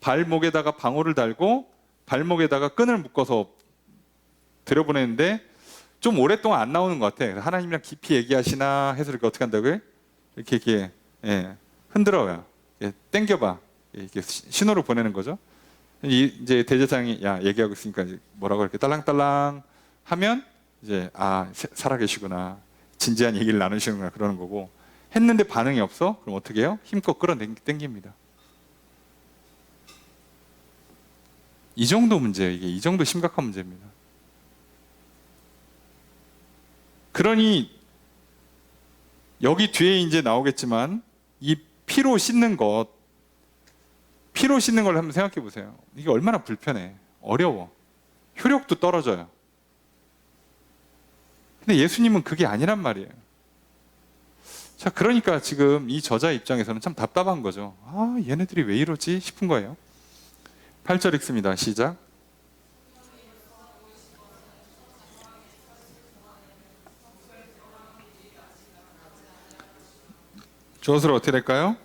발목에다가 방울을 달고 발목에다가 끈을 묶어서 들여보내는데 좀 오랫동안 안 나오는 것 같아. 하나님이랑 깊이 얘기하시나 해서 이렇게 어떻게 한다고요? 이렇게 예, 흔들어요. 예, 땡겨봐. 이렇게 신호를 보내는 거죠. 이제 대제사장이 야, 얘기하고 있으니까 뭐라고 이렇게 딸랑딸랑 하면 이제 살아계시구나, 진지한 얘기를 나누시는구나 그러는 거고, 했는데 반응이 없어? 그럼 어떻게 해요? 힘껏 끌어당깁니다. 이 정도 문제예요. 이게 이 정도 심각한 문제입니다. 그러니 여기 뒤에 이제 나오겠지만 이 피로 씻는 걸 한번 생각해 보세요. 이게 얼마나 불편해. 어려워. 효력도 떨어져요. 근데 예수님은 그게 아니란 말이에요. 자, 그러니까 지금 이 저자 입장에서는 참 답답한 거죠. 얘네들이 왜 이러지 싶은 거예요. 8절 읽습니다. 시작. 주어서로 어떻게 될까요?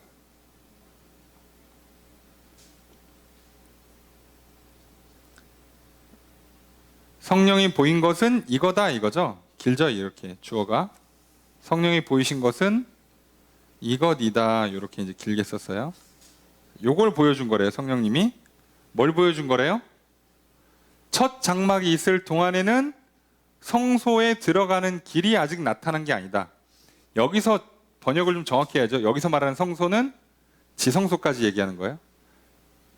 성령이 보인 것은 이거다 이거죠. 길죠 이렇게 주어가. 성령이 보이신 것은 이것이다 이렇게 이제 길게 썼어요. 요걸 보여준 거래요. 성령님이 뭘 보여준 거래요? 첫 장막이 있을 동안에는 성소에 들어가는 길이 아직 나타난 게 아니다. 여기서 번역을 좀 정확히 해야죠. 여기서 말하는 성소는 지성소까지 얘기하는 거예요.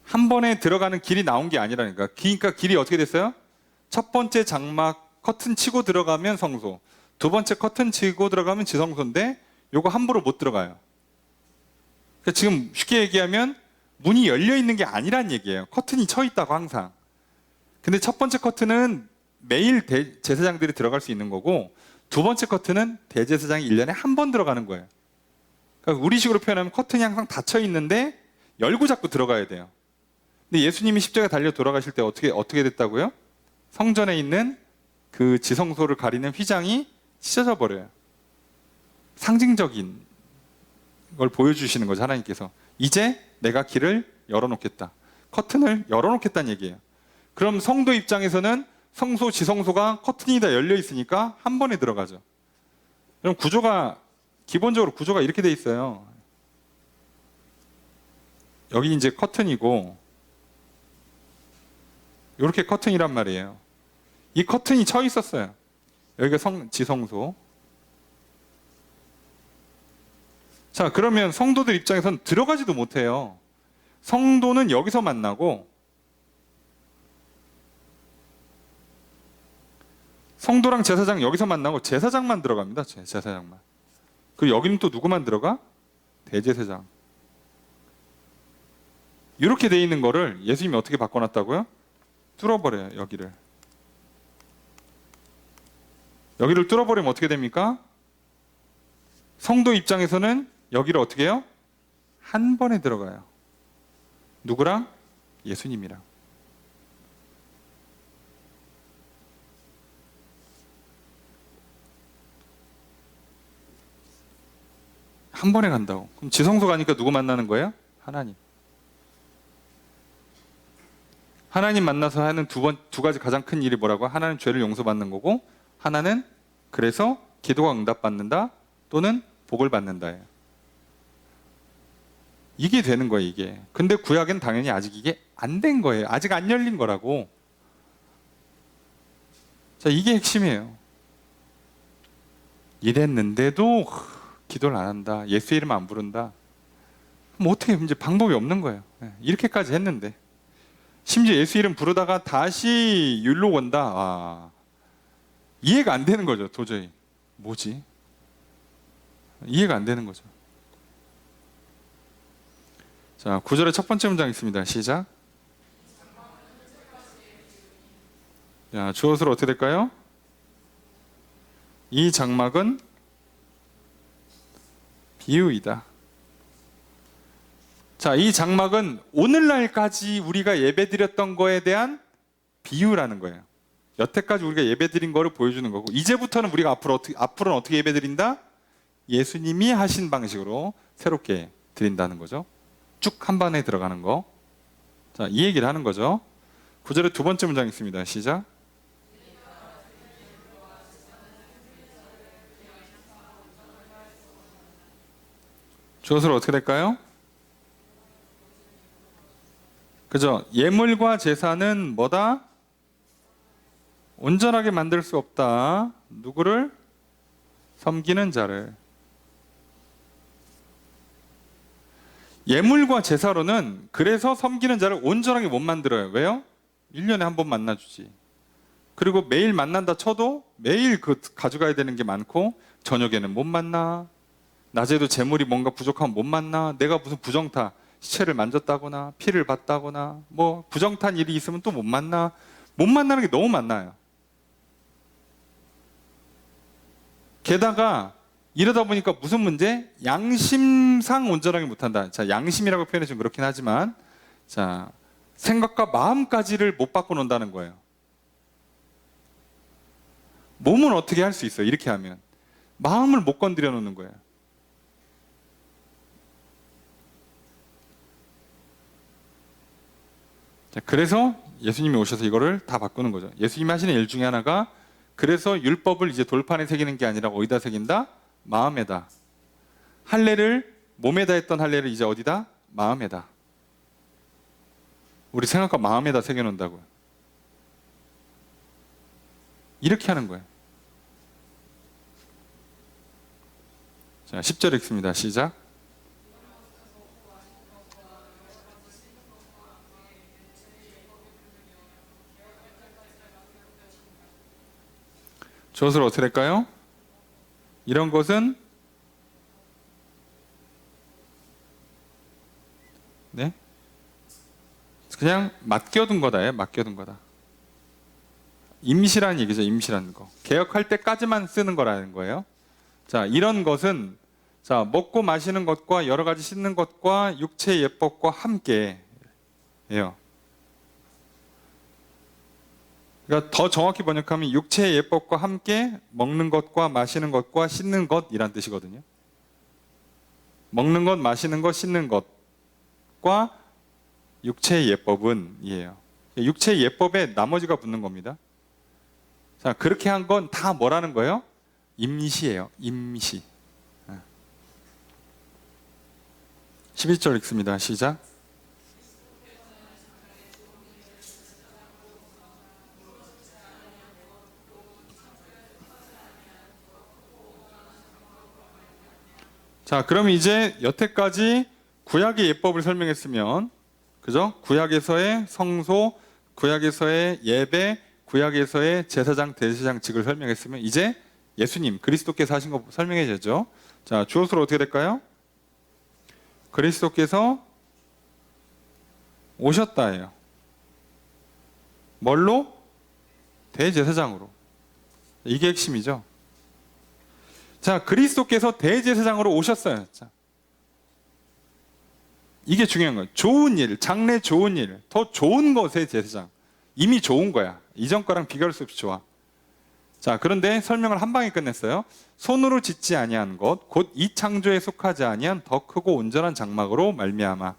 한 번에 들어가는 길이 나온 게 아니라니까. 그러니까 길이 어떻게 됐어요? 첫 번째 장막 커튼 치고 들어가면 성소, 두 번째 커튼 치고 들어가면 지성소인데 요거 함부로 못 들어가요. 그러니까 지금 쉽게 얘기하면 문이 열려 있는 게 아니란 얘기예요. 커튼이 쳐 있다고 항상. 근데 첫 번째 커튼은 매일 제사장들이 들어갈 수 있는 거고, 두 번째 커튼은 대제사장이 1년에 한 번 들어가는 거예요. 그러니까 우리식으로 표현하면 커튼이 항상 닫혀 있는데 열고 자꾸 들어가야 돼요. 근데 예수님이 십자가 달려 돌아가실 때 어떻게 됐다고요? 성전에 있는 그 지성소를 가리는 휘장이 찢어져 버려요. 상징적인 걸 보여주시는 거죠, 하나님께서. 이제 내가 길을 열어놓겠다. 커튼을 열어놓겠다는 얘기예요. 그럼 성도 입장에서는 성소, 지성소가 커튼이 다 열려 있으니까 한 번에 들어가죠. 그럼 기본적으로 구조가 이렇게 돼 있어요. 여기 이제 커튼이고, 이렇게 커튼이란 말이에요. 이 커튼이 쳐 있었어요. 여기가 지성소. 자, 그러면 성도들 입장에서는 들어가지도 못해요. 성도는 여기서 만나고, 성도랑 제사장 여기서 만나고 제사장만 들어갑니다. 제사장만. 그리고 여기는 또 누구만 들어가? 대제사장. 이렇게 돼 있는 거를 예수님이 어떻게 바꿔놨다고요? 뚫어버려요, 여기를. 여기를 뚫어버리면 어떻게 됩니까? 성도 입장에서는 여기를 어떻게 해요? 한 번에 들어가요. 누구랑? 예수님이랑. 한 번에 간다고. 그럼 지성소 가니까 누구 만나는 거예요? 하나님. 하나님 만나서 하는 두 가지 가장 큰 일이 뭐라고? 하나는 죄를 용서받는 거고, 하나는 그래서 기도가 응답받는다 또는 복을 받는다예요. 이게 되는 거예요, 이게. 근데 구약은 당연히 아직 이게 안 된 거예요. 아직 안 열린 거라고. 자, 이게 핵심이에요. 이랬는데도 기도를 안 한다. 예수 이름 안 부른다. 그럼 어떻게 이제 방법이 없는 거예요. 이렇게까지 했는데. 심지어 예수 이름 부르다가 다시 율로 온다. 이해가 안 되는 거죠, 도저히. 뭐지? 이해가 안 되는 거죠. 자, 9절의 첫 번째 문장 있습니다. 시작. 자, 주어서로 어떻게 될까요? 이 장막은 비유이다. 자, 이 장막은 오늘날까지 우리가 예배드렸던 거에 대한 비유라는 거예요. 여태까지 우리가 예배드린 거를 보여주는 거고, 이제부터는 우리가 앞으로는 어떻게 예배드린다? 예수님이 하신 방식으로 새롭게 드린다는 거죠. 쭉 한 번에 들어가는 거. 자, 이 얘기를 하는 거죠. 9절의 두 번째 문장 있습니다. 시작. 주어서로 어떻게 될까요? 그죠? 예물과 제사는 뭐다? 온전하게 만들 수 없다. 누구를? 섬기는 자를. 예물과 제사로는 그래서 섬기는 자를 온전하게 못 만들어요. 왜요? 1년에 한 번 만나주지. 그리고 매일 만난다 쳐도 매일 가져가야 되는 게 많고, 저녁에는 못 만나. 낮에도 재물이 뭔가 부족하면 못 만나. 내가 무슨 부정타, 시체를 만졌다거나 피를 봤다거나 뭐 부정탄 일이 있으면 또 못 만나. 못 만나는 게 너무 많아요. 게다가 이러다 보니까 무슨 문제? 양심상 온전하게 못한다. 자, 양심이라고 표현해 좀 그렇긴 하지만, 자, 생각과 마음까지를 못 바꿔놓는다는 거예요. 몸은 어떻게 할 수 있어요? 이렇게 하면 마음을 못 건드려 놓는 거예요. 자, 그래서 예수님이 오셔서 이거를 다 바꾸는 거죠. 예수님이 하시는 일 중에 하나가 그래서 율법을 이제 돌판에 새기는 게 아니라 어디다 새긴다? 마음에다. 할례를 몸에다 했던 할례를 이제 어디다? 마음에다. 우리 생각과 마음에다 새겨놓는다고요. 이렇게 하는 거예요. 자, 10절 읽습니다. 시작. 주어를 어떻게 할까요? 이런 것은 네? 그냥 맡겨둔 거다예요. 맡겨둔 거다. 임시란 얘기죠. 임시라는 거. 개혁할 때까지만 쓰는 거라는 거예요. 자, 이런 것은 자, 먹고 마시는 것과 여러 가지 씻는 것과 육체의 예법과 함께예요. 그러니까 더 정확히 번역하면 육체의 예법과 함께 먹는 것과 마시는 것과 씻는 것이란 뜻이거든요. 먹는 것, 마시는 것, 씻는 것과 육체의 예법은 이에요. 육체의 예법에 나머지가 붙는 겁니다. 자, 그렇게 한 건 다 뭐라는 거예요? 임시예요. 임시. 11절 읽습니다. 시작. 자, 그럼 이제 여태까지 구약의 예법을 설명했으면, 그죠? 구약에서의 성소, 구약에서의 예배, 구약에서의 제사장, 대제사장직을 설명했으면 이제 예수님, 그리스도께서 하신 거 설명해야죠. 자, 주어로 어떻게 될까요? 그리스도께서 오셨다예요. 뭘로? 대제사장으로. 이게 핵심이죠. 자, 그리스도께서 대제사장으로 오셨어요. 자, 이게 중요한 거예요. 좋은 일, 장래 좋은 일, 더 좋은 것의 제사장. 이미 좋은 거야. 이전 거랑 비교할 수 없이 좋아. 자, 그런데 설명을 한 방에 끝냈어요. 손으로 짓지 아니한 것, 곧 이 창조에 속하지 아니한 더 크고 온전한 장막으로 말미암아.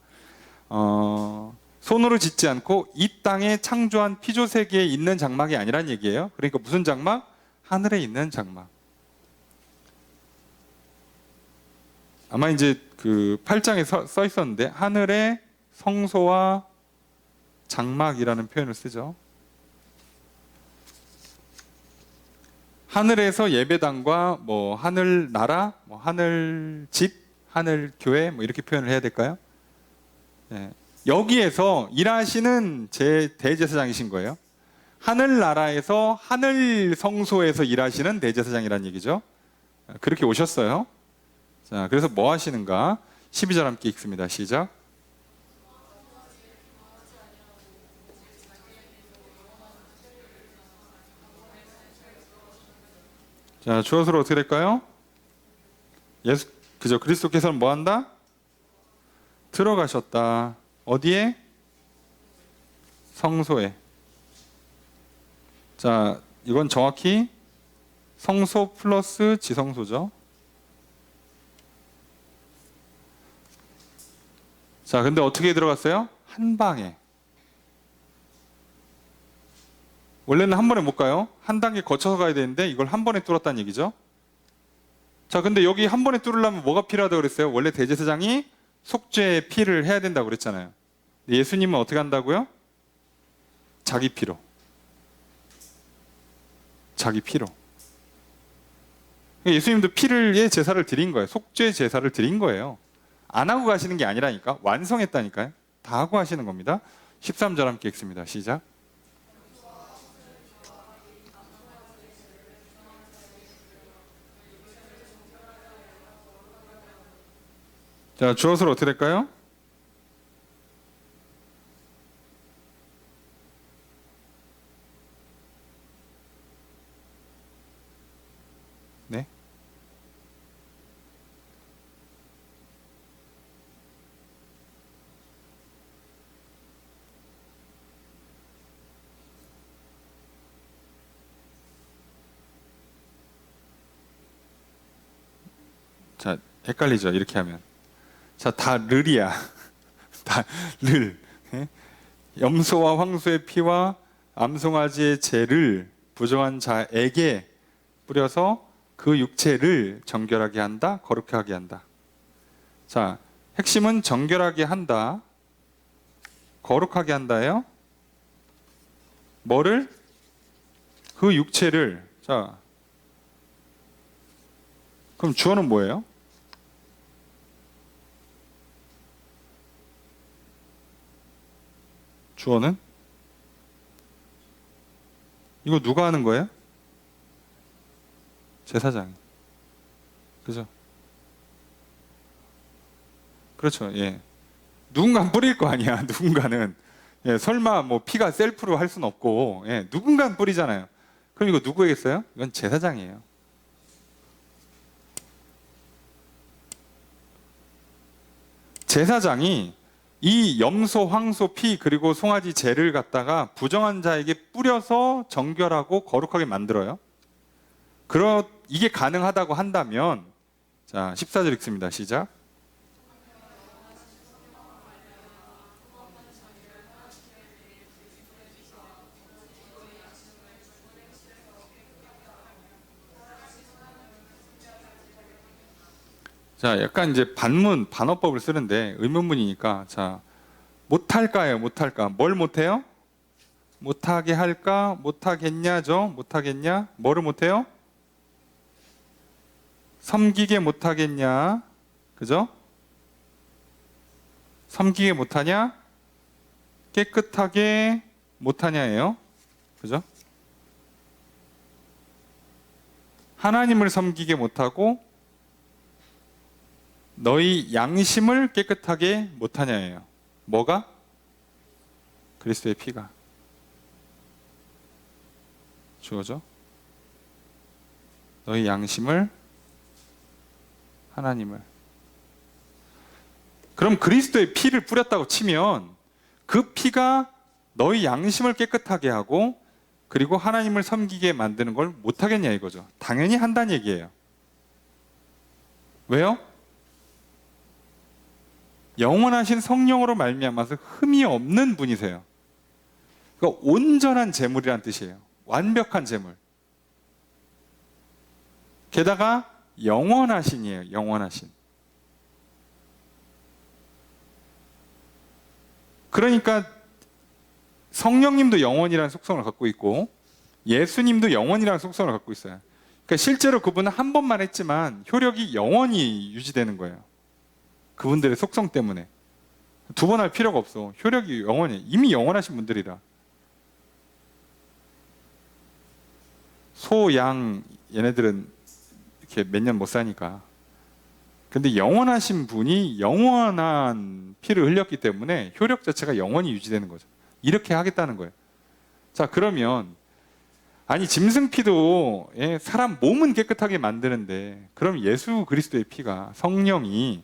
손으로 짓지 않고 이 땅에 창조한 피조 세계에 있는 장막이 아니란 얘기예요. 그러니까 무슨 장막? 하늘에 있는 장막. 아마 이제 그 8장에 써 있었는데 하늘의 성소와 장막이라는 표현을 쓰죠. 하늘에서 예배당과 뭐 하늘 나라, 뭐 하늘 집, 하늘 교회 뭐 이렇게 표현을 해야 될까요? 네. 여기에서 일하시는 제 대제사장이신 거예요. 하늘 나라에서 하늘 성소에서 일하시는 대제사장이라는 얘기죠. 그렇게 오셨어요. 자, 그래서 뭐 하시는가? 12절 함께 읽습니다. 시작. 자, 주어서로 어떻게 될까요? 그죠? 그리스도께서는 뭐 한다? 들어가셨다. 어디에? 성소에. 자, 이건 정확히 성소 플러스 지성소죠. 자, 근데 어떻게 들어갔어요? 한 방에. 원래는 한 번에 못 가요. 한 단계 거쳐서 가야 되는데 이걸 한 번에 뚫었다는 얘기죠. 자, 근데 여기 한 번에 뚫으려면 뭐가 필요하다고 그랬어요? 원래 대제사장이 속죄의 피를 해야 된다고 그랬잖아요. 예수님은 어떻게 한다고요? 자기 피로. 자기 피로. 예수님도 피를 제사를 드린 거예요. 속죄 제사를 드린 거예요. 안 하고 가시는 게 아니라니까. 완성했다니까요. 다 하고 하시는 겁니다. 13절 함께 읽습니다. 시작. 자, 주어서로 어떻게 될까요? 네. 자, 헷갈리죠. 이렇게 하면. 자, 다 르이야. 다 를. 염소와 황소의 피와 암송아지의 죄를 부정한 자에게 뿌려서 그 육체를 정결하게 한다, 거룩하게 한다. 자, 핵심은 정결하게 한다, 거룩하게 한다예요. 뭐를? 그 육체를. 자, 그럼 주어는 뭐예요? 주어는? 이거 누가 하는 거예요? 제사장이. 그죠? 그렇죠. 예. 누군가 뿌릴 거 아니야. 누군가는. 예, 설마 뭐 피가 셀프로 할 수는 없고, 예, 누군가 뿌리잖아요. 그럼 이거 누구에겠어요? 이건 제사장이에요. 제사장이 이 염소, 황소 피 그리고 송아지 재를 갖다가 부정한 자에게 뿌려서 정결하고 거룩하게 만들어요. 이게 가능하다고 한다면, 자, 14절 읽습니다. 시작. 자, 약간 이제 반문, 반어법을 쓰는데 의문문이니까, 자, 못할까요? 못할까? 뭘 못해요? 못하게 할까? 못하겠냐죠? 못하겠냐? 뭐를 못해요? 섬기게 못하겠냐? 그죠? 섬기게 못하냐? 깨끗하게 못하냐예요. 그죠? 하나님을 섬기게 못하고 너희 양심을 깨끗하게 못하냐예요. 뭐가? 그리스도의 피가. 주어죠. 너희 양심을, 하나님을. 그럼 그리스도의 피를 뿌렸다고 치면 그 피가 너희 양심을 깨끗하게 하고 그리고 하나님을 섬기게 만드는 걸 못하겠냐 이거죠. 당연히 한다는 얘기예요. 왜요? 영원하신 성령으로 말미암아서 흠이 없는 분이세요. 그러니까 온전한 제물이란 뜻이에요. 완벽한 제물. 게다가 영원하신이에요. 영원하신. 그러니까 성령님도 영원이라는 속성을 갖고 있고 예수님도 영원이라는 속성을 갖고 있어요. 그러니까 실제로 그분은 한 번만 했지만 효력이 영원히 유지되는 거예요. 그분들의 속성 때문에. 두 번 할 필요가 없어. 효력이 영원해. 이미 영원하신 분들이라. 소, 양 얘네들은 이렇게 몇 년 못 사니까. 근데 영원하신 분이 영원한 피를 흘렸기 때문에 효력 자체가 영원히 유지되는 거죠. 이렇게 하겠다는 거예요. 자, 그러면 아니 짐승피도 사람 몸은 깨끗하게 만드는데 그럼 예수 그리스도의 피가 성령이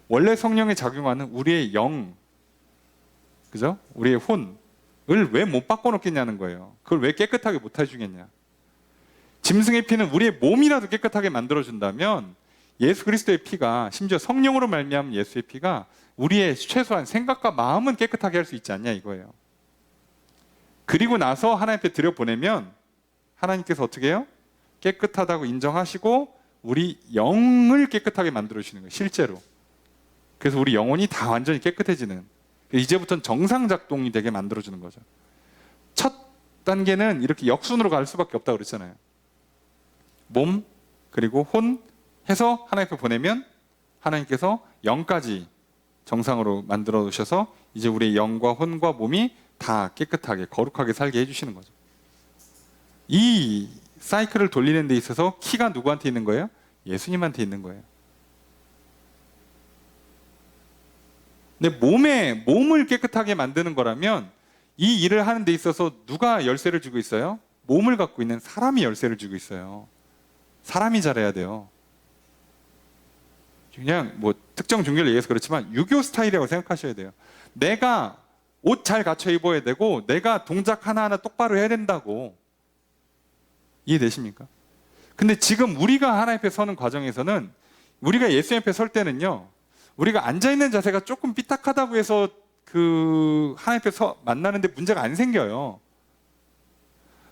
원래 성령에 작용하는 우리의 영, 그죠? 우리의 혼을 왜 못 바꿔놓겠냐는 거예요. 그걸 왜 깨끗하게 못 해주겠냐? 짐승의 피는 우리의 몸이라도 깨끗하게 만들어준다면 예수 그리스도의 피가 심지어 성령으로 말미암은 예수의 피가 우리의 최소한 생각과 마음은 깨끗하게 할 수 있지 않냐 이거예요. 그리고 나서 하나님 앞에 들여보내면 하나님께서 어떻게 해요? 깨끗하다고 인정하시고 우리 영을 깨끗하게 만들어주시는 거예요. 실제로. 그래서 우리 영혼이 다 완전히 깨끗해지는, 이제부터는 정상작동이 되게 만들어주는 거죠. 첫 단계는 이렇게 역순으로 갈 수밖에 없다고 그랬잖아요. 몸 그리고 혼 해서 하나님 앞에 보내면 하나님께서 영까지 정상으로 만들어 놓으셔서 이제 우리의 영과 혼과 몸이 다 깨끗하게 거룩하게 살게 해주시는 거죠. 이 사이클을 돌리는 데 있어서 키가 누구한테 있는 거예요? 예수님한테 있는 거예요. 근데 몸을 깨끗하게 만드는 거라면 이 일을 하는 데 있어서 누가 열쇠를 쥐고 있어요? 몸을 갖고 있는 사람이 열쇠를 쥐고 있어요. 사람이 잘해야 돼요. 그냥 뭐 특정 종교를 얘기해서 그렇지만 유교 스타일이라고 생각하셔야 돼요. 내가 옷 잘 갖춰 입어야 되고 내가 동작 하나하나 똑바로 해야 된다고. 이해되십니까? 근데 지금 우리가 하나님 앞에 서는 과정에서는 우리가 예수님 앞에 설 때는요, 우리가 앉아있는 자세가 조금 삐딱하다고 해서 그 하나님 앞에서 만나는데 문제가 안 생겨요.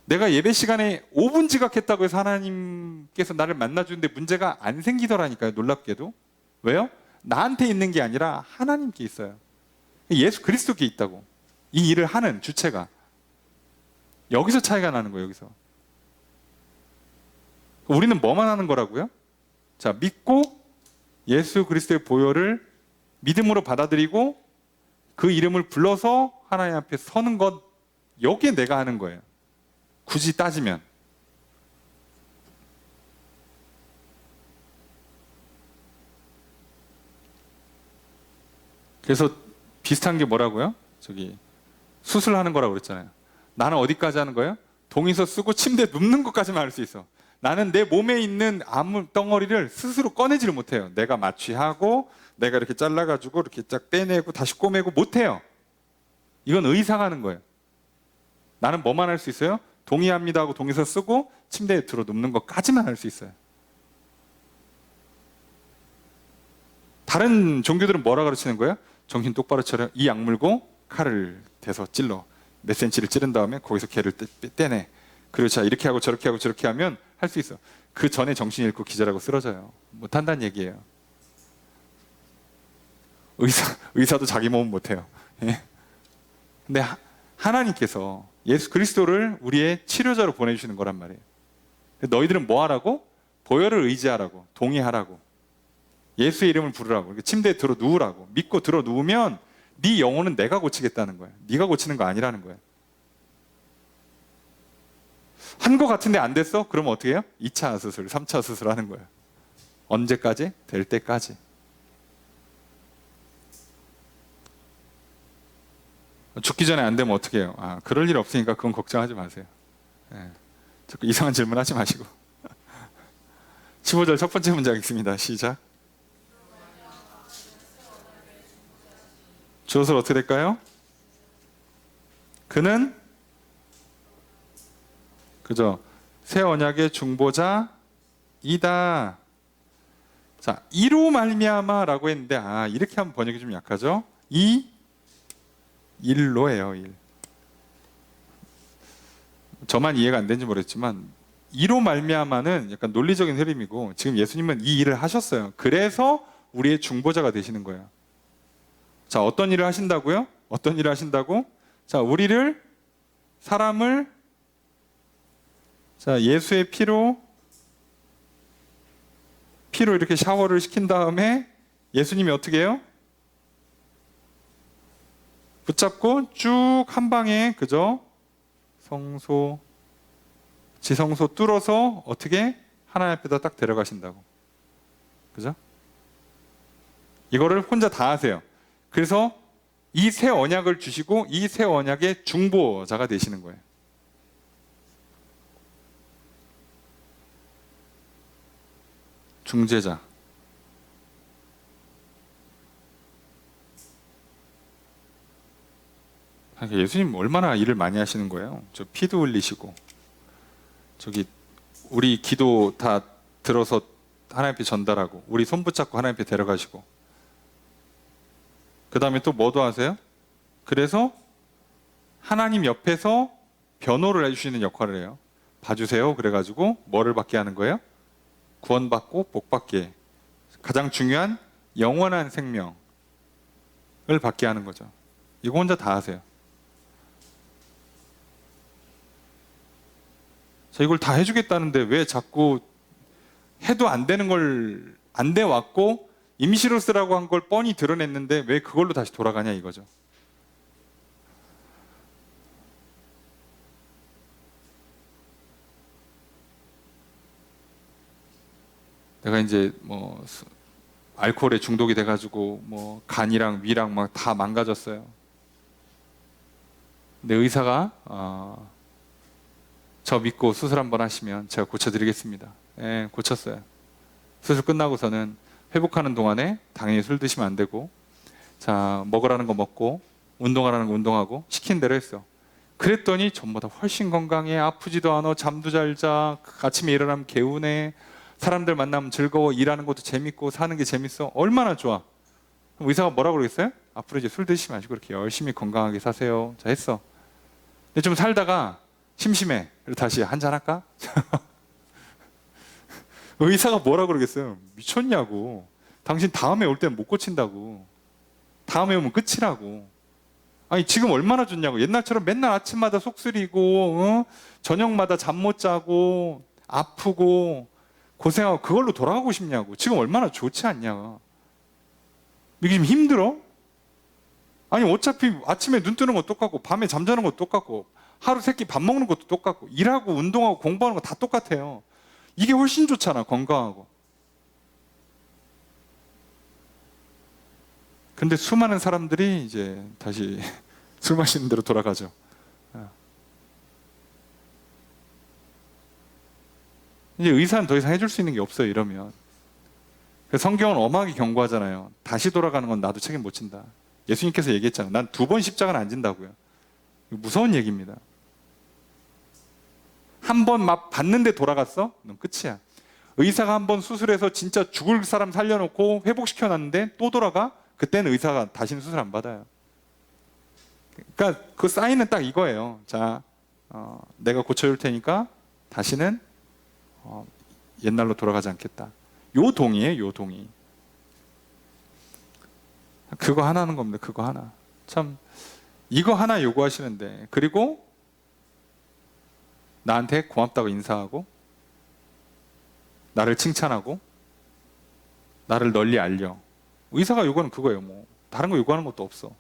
내가 예배 시간에 5분 지각했다고 해서 하나님께서 나를 만나주는데 문제가 안 생기더라니까요. 놀랍게도. 왜요? 나한테 있는 게 아니라 하나님께 있어요. 예수 그리스도께 있다고. 이 일을 하는 주체가. 여기서 차이가 나는 거예요. 여기서. 우리는 뭐만 하는 거라고요? 자, 믿고 예수 그리스도의 보혈을 믿음으로 받아들이고 그 이름을 불러서 하나님 앞에 서는 것, 여기에 내가 하는 거예요. 굳이 따지면. 그래서 비슷한 게 뭐라고요? 저기 수술하는 거라고 그랬잖아요. 나는 어디까지 하는 거예요? 동의서 쓰고 침대에 눕는 것까지만 할 수 있어. 나는 내 몸에 있는 암 덩어리를 스스로 꺼내지를 못해요. 내가 마취하고 내가 이렇게 잘라가지고 이렇게 쫙 떼내고 다시 꼬매고 못해요. 이건 의사가 하는 거예요. 나는 뭐만 할 수 있어요? 동의합니다 하고 동의서 쓰고 침대에 들어 눕는 것까지만 할 수 있어요. 다른 종교들은 뭐라 가르치는 거예요? 정신 똑바로 차려. 이 약물고 칼을 대서 찔러. 몇 센치를 찌른 다음에 거기서 개를 떼내. 그리고 자 이렇게 하고 저렇게 하고 저렇게 하면 할 수 있어. 그 전에 정신 잃고 기절하고 쓰러져요. 못한다는 얘기예요. 의사도 자기 몸은 못해요. 예? 근데 하나님께서 예수 그리스도를 우리의 치료자로 보내주시는 거란 말이에요. 너희들은 뭐 하라고? 보혈을 의지하라고, 동의하라고, 예수의 이름을 부르라고, 침대에 들어 누우라고. 믿고 들어 누우면 네 영혼은 내가 고치겠다는 거예요. 네가 고치는 거 아니라는 거예요. 한 거 같은데 안 됐어? 그러면 어떻게 해요? 2차 수술, 3차 수술 하는 거예요. 언제까지? 될 때까지. 죽기 전에 안 되면 어떻게 해요? 아, 그럴 일 없으니까 그건 걱정하지 마세요. 예. 자꾸 이상한 질문 하지 마시고. 15절 첫 번째 문장 읽습니다. 시작. 주어서 어떻게 될까요? 그는 그죠? 새 언약의 중보자이다. 자, 이로 말미암아라고 했는데 이렇게 하면 번역이 좀 약하죠? 이 일로예요. 일. 저만 이해가 안 되는지 모르겠지만 이로 말미암아는 약간 논리적인 흐름이고 지금 예수님은 이 일을 하셨어요. 그래서 우리의 중보자가 되시는 거예요. 자, 어떤 일을 하신다고요? 어떤 일을 하신다고? 자, 사람을 자, 예수의 피로 이렇게 샤워를 시킨 다음에 예수님이 어떻게 해요? 붙잡고 쭉 한 방에 그죠? 지성소 뚫어서 어떻게 하나님 앞에다 딱 데려가신다고. 그죠? 이거를 혼자 다 하세요. 그래서 이 새 언약을 주시고 이 새 언약의 중보자가 되시는 거예요. 중재자. 예수님 얼마나 일을 많이 하시는 거예요. 저 피도 흘리시고 저기 우리 기도 다 들어서 하나님 앞에 전달하고 우리 손 붙잡고 하나님 앞에 데려가시고 그 다음에 또 뭐도 하세요? 그래서 하나님 옆에서 변호를 해주시는 역할을 해요. 봐주세요. 그래가지고 뭐를 받게 하는 거예요? 구원받고 복받게, 가장 중요한 영원한 생명을 받게 하는 거죠. 이거 혼자 다 하세요. 자, 이걸 다 해주겠다는데 왜 자꾸 해도 안 되는 걸 안 돼 왔고 임시로 쓰라고 한 걸 뻔히 드러냈는데 왜 그걸로 다시 돌아가냐 이거죠. 내가 이제 뭐 알코올에 중독이 돼가지고 뭐 간이랑 위랑 막 다 망가졌어요. 근데 의사가 저 믿고 수술 한번 하시면 제가 고쳐드리겠습니다. 예, 고쳤어요. 수술 끝나고서는 회복하는 동안에 당연히 술 드시면 안 되고, 자 먹으라는 거 먹고 운동하라는 거 운동하고 시킨 대로 했어. 그랬더니 전보다 훨씬 건강해. 아프지도 않아. 잠도 잘 자. 아침에 일어나면 개운해. 사람들 만나면 즐거워. 일하는 것도 재밌고 사는 게 재밌어. 얼마나 좋아. 그럼 의사가 뭐라고 그러겠어요? 앞으로 이제 술 드시지 마시고 이렇게 열심히 건강하게 사세요. 자, 했어. 근데 좀 살다가 심심해. 그리고 다시 한잔 할까? 의사가 뭐라고 그러겠어요? 미쳤냐고. 당신 다음에 올 때는 못 고친다고. 다음에 오면 끝이라고. 아니 지금 얼마나 좋냐고. 옛날처럼 맨날 아침마다 속 쓰리고 저녁마다 잠 못 자고 아프고 고생하고 그걸로 돌아가고 싶냐고. 지금 얼마나 좋지 않냐. 이게 지금 힘들어? 아니 어차피 아침에 눈 뜨는 거 똑같고 밤에 잠자는 거 똑같고 하루 세끼 밥 먹는 것도 똑같고 일하고 운동하고 공부하는 거 다 똑같아요. 이게 훨씬 좋잖아. 건강하고. 근데 수많은 사람들이 이제 다시 술 마시는 대로 돌아가죠. 이제 의사는 더 이상 해줄 수 있는 게 없어요. 이러면. 그래서 성경은 엄하게 경고하잖아요. 다시 돌아가는 건 나도 책임 못 진다. 예수님께서 얘기했잖아요. 난 2번 십자가는 안 진다고요. 무서운 얘기입니다. 한 번 막 봤는데 돌아갔어? 넌 끝이야. 의사가 한 번 수술해서 진짜 죽을 사람 살려놓고 회복시켜놨는데 또 돌아가? 그때는 의사가 다시는 수술 안 받아요. 그러니까 그 사인은 딱 이거예요. 자, 내가 고쳐줄 테니까 다시는 옛날로 돌아가지 않겠다. 요 동의예요. 요 동의. 그거 하나 하는 겁니다. 그거 하나. 참 이거 하나 요구하시는데 그리고 나한테 고맙다고 인사하고 나를 칭찬하고 나를 널리 알려. 의사가 요구하는 그거예요. 뭐 다른 거 요구하는 것도 없어.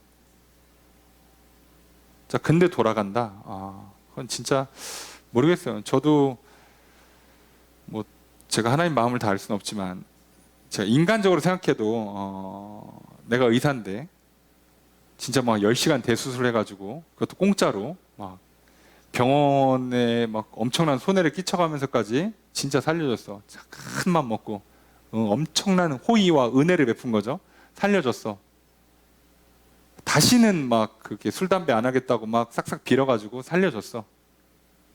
자, 근데 돌아간다. 그건 진짜 모르겠어요. 저도 뭐 제가 하나님 마음을 다 알 수는 없지만 제가 인간적으로 생각해도 내가 의사인데 진짜 막 10시간 대수술 해가지고 그것도 공짜로 막 병원에 막 엄청난 손해를 끼쳐가면서까지 진짜 살려줬어. 큰 맘 먹고 엄청난 호의와 은혜를 베푼 거죠. 살려줬어. 다시는 막 그렇게 술 담배 안 하겠다고 막 싹싹 빌어가지고 살려줬어.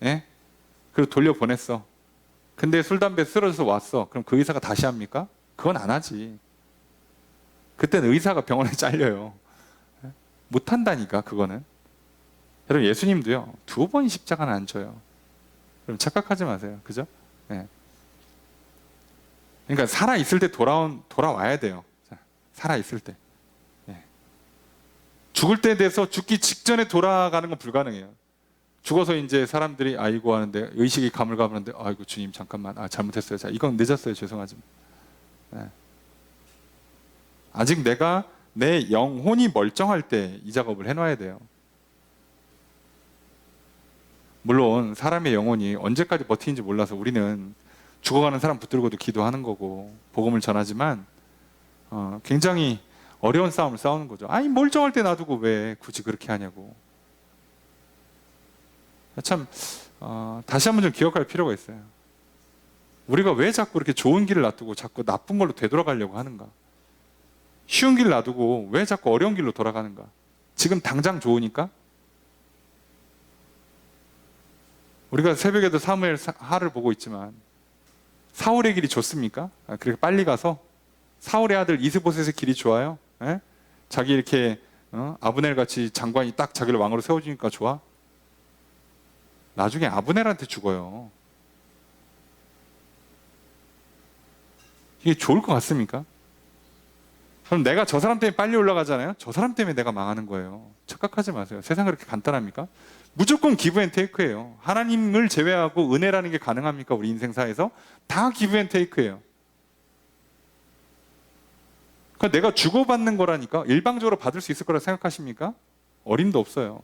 예? 그리고 돌려보냈어. 근데 술 담배 쓰러져서 왔어. 그럼 그 의사가 다시 합니까? 그건 안 하지. 그때는 의사가 병원에 잘려요. 못 한다니까 그거는. 여러분 예수님도요 2번 십자가는 안 져요. 그럼 착각하지 마세요. 그죠? 네. 그러니까 살아 있을 때 돌아와야 돼요. 살아 있을 때. 네. 죽을 때 돼서 죽기 직전에 돌아가는 건 불가능해요. 죽어서 이제 사람들이 아이고 하는데 의식이 가물가물한데 아이고 주님 잠깐만 잘못했어요. 자, 이건 늦었어요. 죄송하지만. 네. 아직 내가 내 영혼이 멀쩡할 때 이 작업을 해놔야 돼요. 물론 사람의 영혼이 언제까지 버티는지 몰라서 우리는 죽어가는 사람 붙들고도 기도하는 거고 복음을 전하지만 굉장히 어려운 싸움을 싸우는 거죠. 아니 멀쩡할 때 놔두고 왜 굳이 그렇게 하냐고. 참 다시 한번 좀 기억할 필요가 있어요. 우리가 왜 자꾸 이렇게 좋은 길을 놔두고 자꾸 나쁜 걸로 되돌아가려고 하는가. 쉬운 길 놔두고 왜 자꾸 어려운 길로 돌아가는가. 지금 당장 좋으니까. 우리가 새벽에도 사무엘 하를 보고 있지만 사울의 길이 좋습니까? 그렇게 빨리 가서 사울의 아들 이스보셋의 길이 좋아요? 에? 자기 이렇게 아브넬 같이 장관이 딱 자기를 왕으로 세워주니까 좋아? 나중에 아브넬한테 죽어요. 이게 좋을 것 같습니까? 그럼 내가 저 사람 때문에 빨리 올라가잖아요? 저 사람 때문에 내가 망하는 거예요. 착각하지 마세요. 세상 그렇게 간단합니까? 무조건 기브 앤 테이크예요. 하나님을 제외하고 은혜라는 게 가능합니까? 우리 인생사에서? 다 기브 앤 테이크예요. 그러니까 내가 주고받는 거라니까 일방적으로 받을 수 있을 거라 생각하십니까? 어림도 없어요.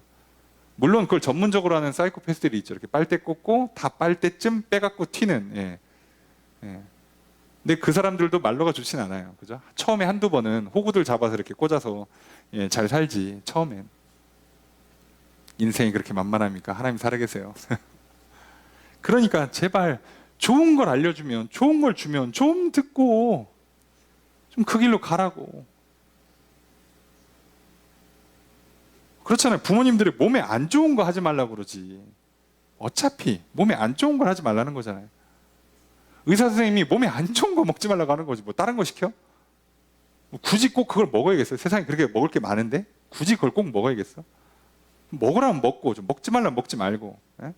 물론 그걸 전문적으로 하는 사이코패스들이 있죠. 이렇게 빨대 꽂고 다 빨대쯤 빼갖고 튀는. 예. 예. 근데 그 사람들도 말로가 좋진 않아요. 그죠? 처음에 한두 번은 호구들 잡아서 이렇게 꽂아서 잘 살지. 처음엔. 인생이 그렇게 만만합니까? 하나님 살아계세요. 그러니까 제발 좋은 걸 알려주면, 좋은 걸 주면 좀 듣고 좀 그 길로 가라고. 그렇잖아요. 부모님들이 몸에 안 좋은 거 하지 말라고 그러지. 어차피 몸에 안 좋은 걸 하지 말라는 거잖아요. 의사 선생님이 몸에 안 좋은 거 먹지 말라고 하는 거지. 뭐 다른 거 시켜? 뭐 굳이 꼭 그걸 먹어야겠어요? 세상에 그렇게 먹을 게 많은데 굳이 그걸 꼭 먹어야겠어? 먹으라면 먹고 좀 먹지 말라면 먹지 말고, 예?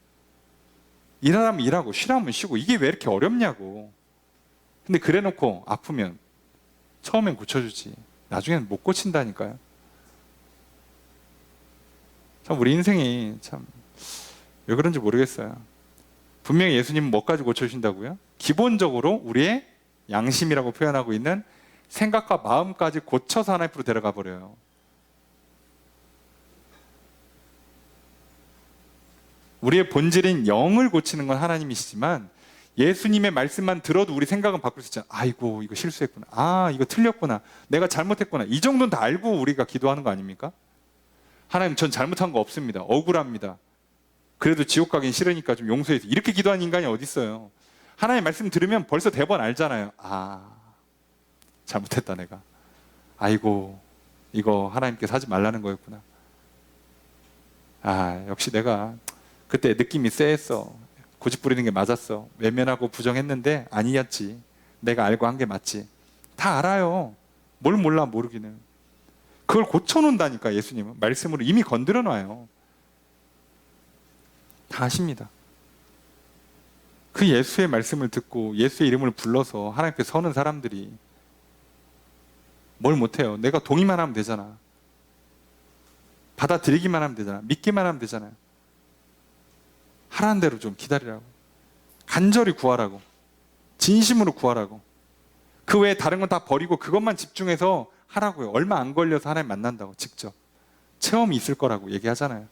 일하라면 일하고 쉬라면 쉬고, 이게 왜 이렇게 어렵냐고. 근데 그래 놓고 아프면 처음엔 고쳐주지 나중에는 못 고친다니까요. 참 우리 인생이 참 왜 그런지 모르겠어요. 분명히 예수님은 뭐까지 고쳐주신다고요? 기본적으로 우리의 양심이라고 표현하고 있는 생각과 마음까지 고쳐서 하나님 앞으로 데려가 버려요. 우리의 본질인 영을 고치는 건 하나님이시지만 예수님의 말씀만 들어도 우리 생각은 바꿀 수 있잖아요. 아이고 이거 실수했구나, 아 이거 틀렸구나, 내가 잘못했구나, 이 정도는 다 알고 우리가 기도하는 거 아닙니까? 하나님 전 잘못한 거 없습니다, 억울합니다, 그래도 지옥 가긴 싫으니까 좀 용서해 주세요, 이렇게 기도하는 인간이 어디 있어요? 하나님 말씀 들으면 벌써 대번 알잖아요. 아 잘못했다 내가, 아이고 이거 하나님께서 하지 말라는 거였구나, 아 역시 내가 그때 느낌이 쎄했어, 고집 부리는 게 맞았어, 외면하고 부정했는데 아니었지, 내가 알고 한 게 맞지. 다 알아요. 뭘 몰라 모르기는. 그걸 고쳐놓는다니까. 예수님은 말씀으로 이미 건드려 놔요. 다 아십니다. 그 예수의 말씀을 듣고 예수의 이름을 불러서 하나님께 서는 사람들이 뭘 못해요? 내가 동의만 하면 되잖아, 받아들이기만 하면 되잖아, 믿기만 하면 되잖아요. 하라는 대로 좀 기다리라고, 간절히 구하라고, 진심으로 구하라고. 그 외에 다른 건 다 버리고 그것만 집중해서 하라고요. 얼마 안 걸려서 하나님 만난다고, 직접 체험이 있을 거라고 얘기하잖아요.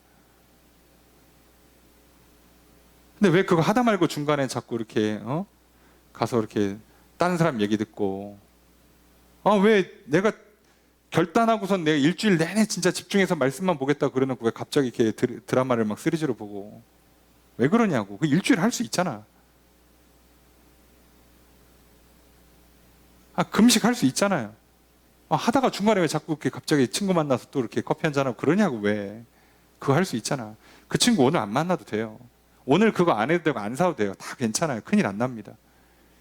근데 왜 그거 하다 말고 중간에 자꾸 이렇게 가서 이렇게 다른 사람 얘기 듣고, 왜 내가 결단하고선 내가 일주일 내내 진짜 집중해서 말씀만 보겠다고 그러놓고 왜 갑자기 이렇게 드라마를 막 시리즈로 보고, 왜 그러냐고. 그 일주일 할 수 있잖아. 금식 할 수 있잖아요. 하다가 중간에 왜 자꾸 이렇게 갑자기 친구 만나서 또 이렇게 커피 한잔하고 그러냐고. 왜 그거 할 수 있잖아. 그 친구 오늘 안 만나도 돼요. 오늘 그거 안 해도 되고 안 사도 돼요. 다 괜찮아요. 큰일 안 납니다.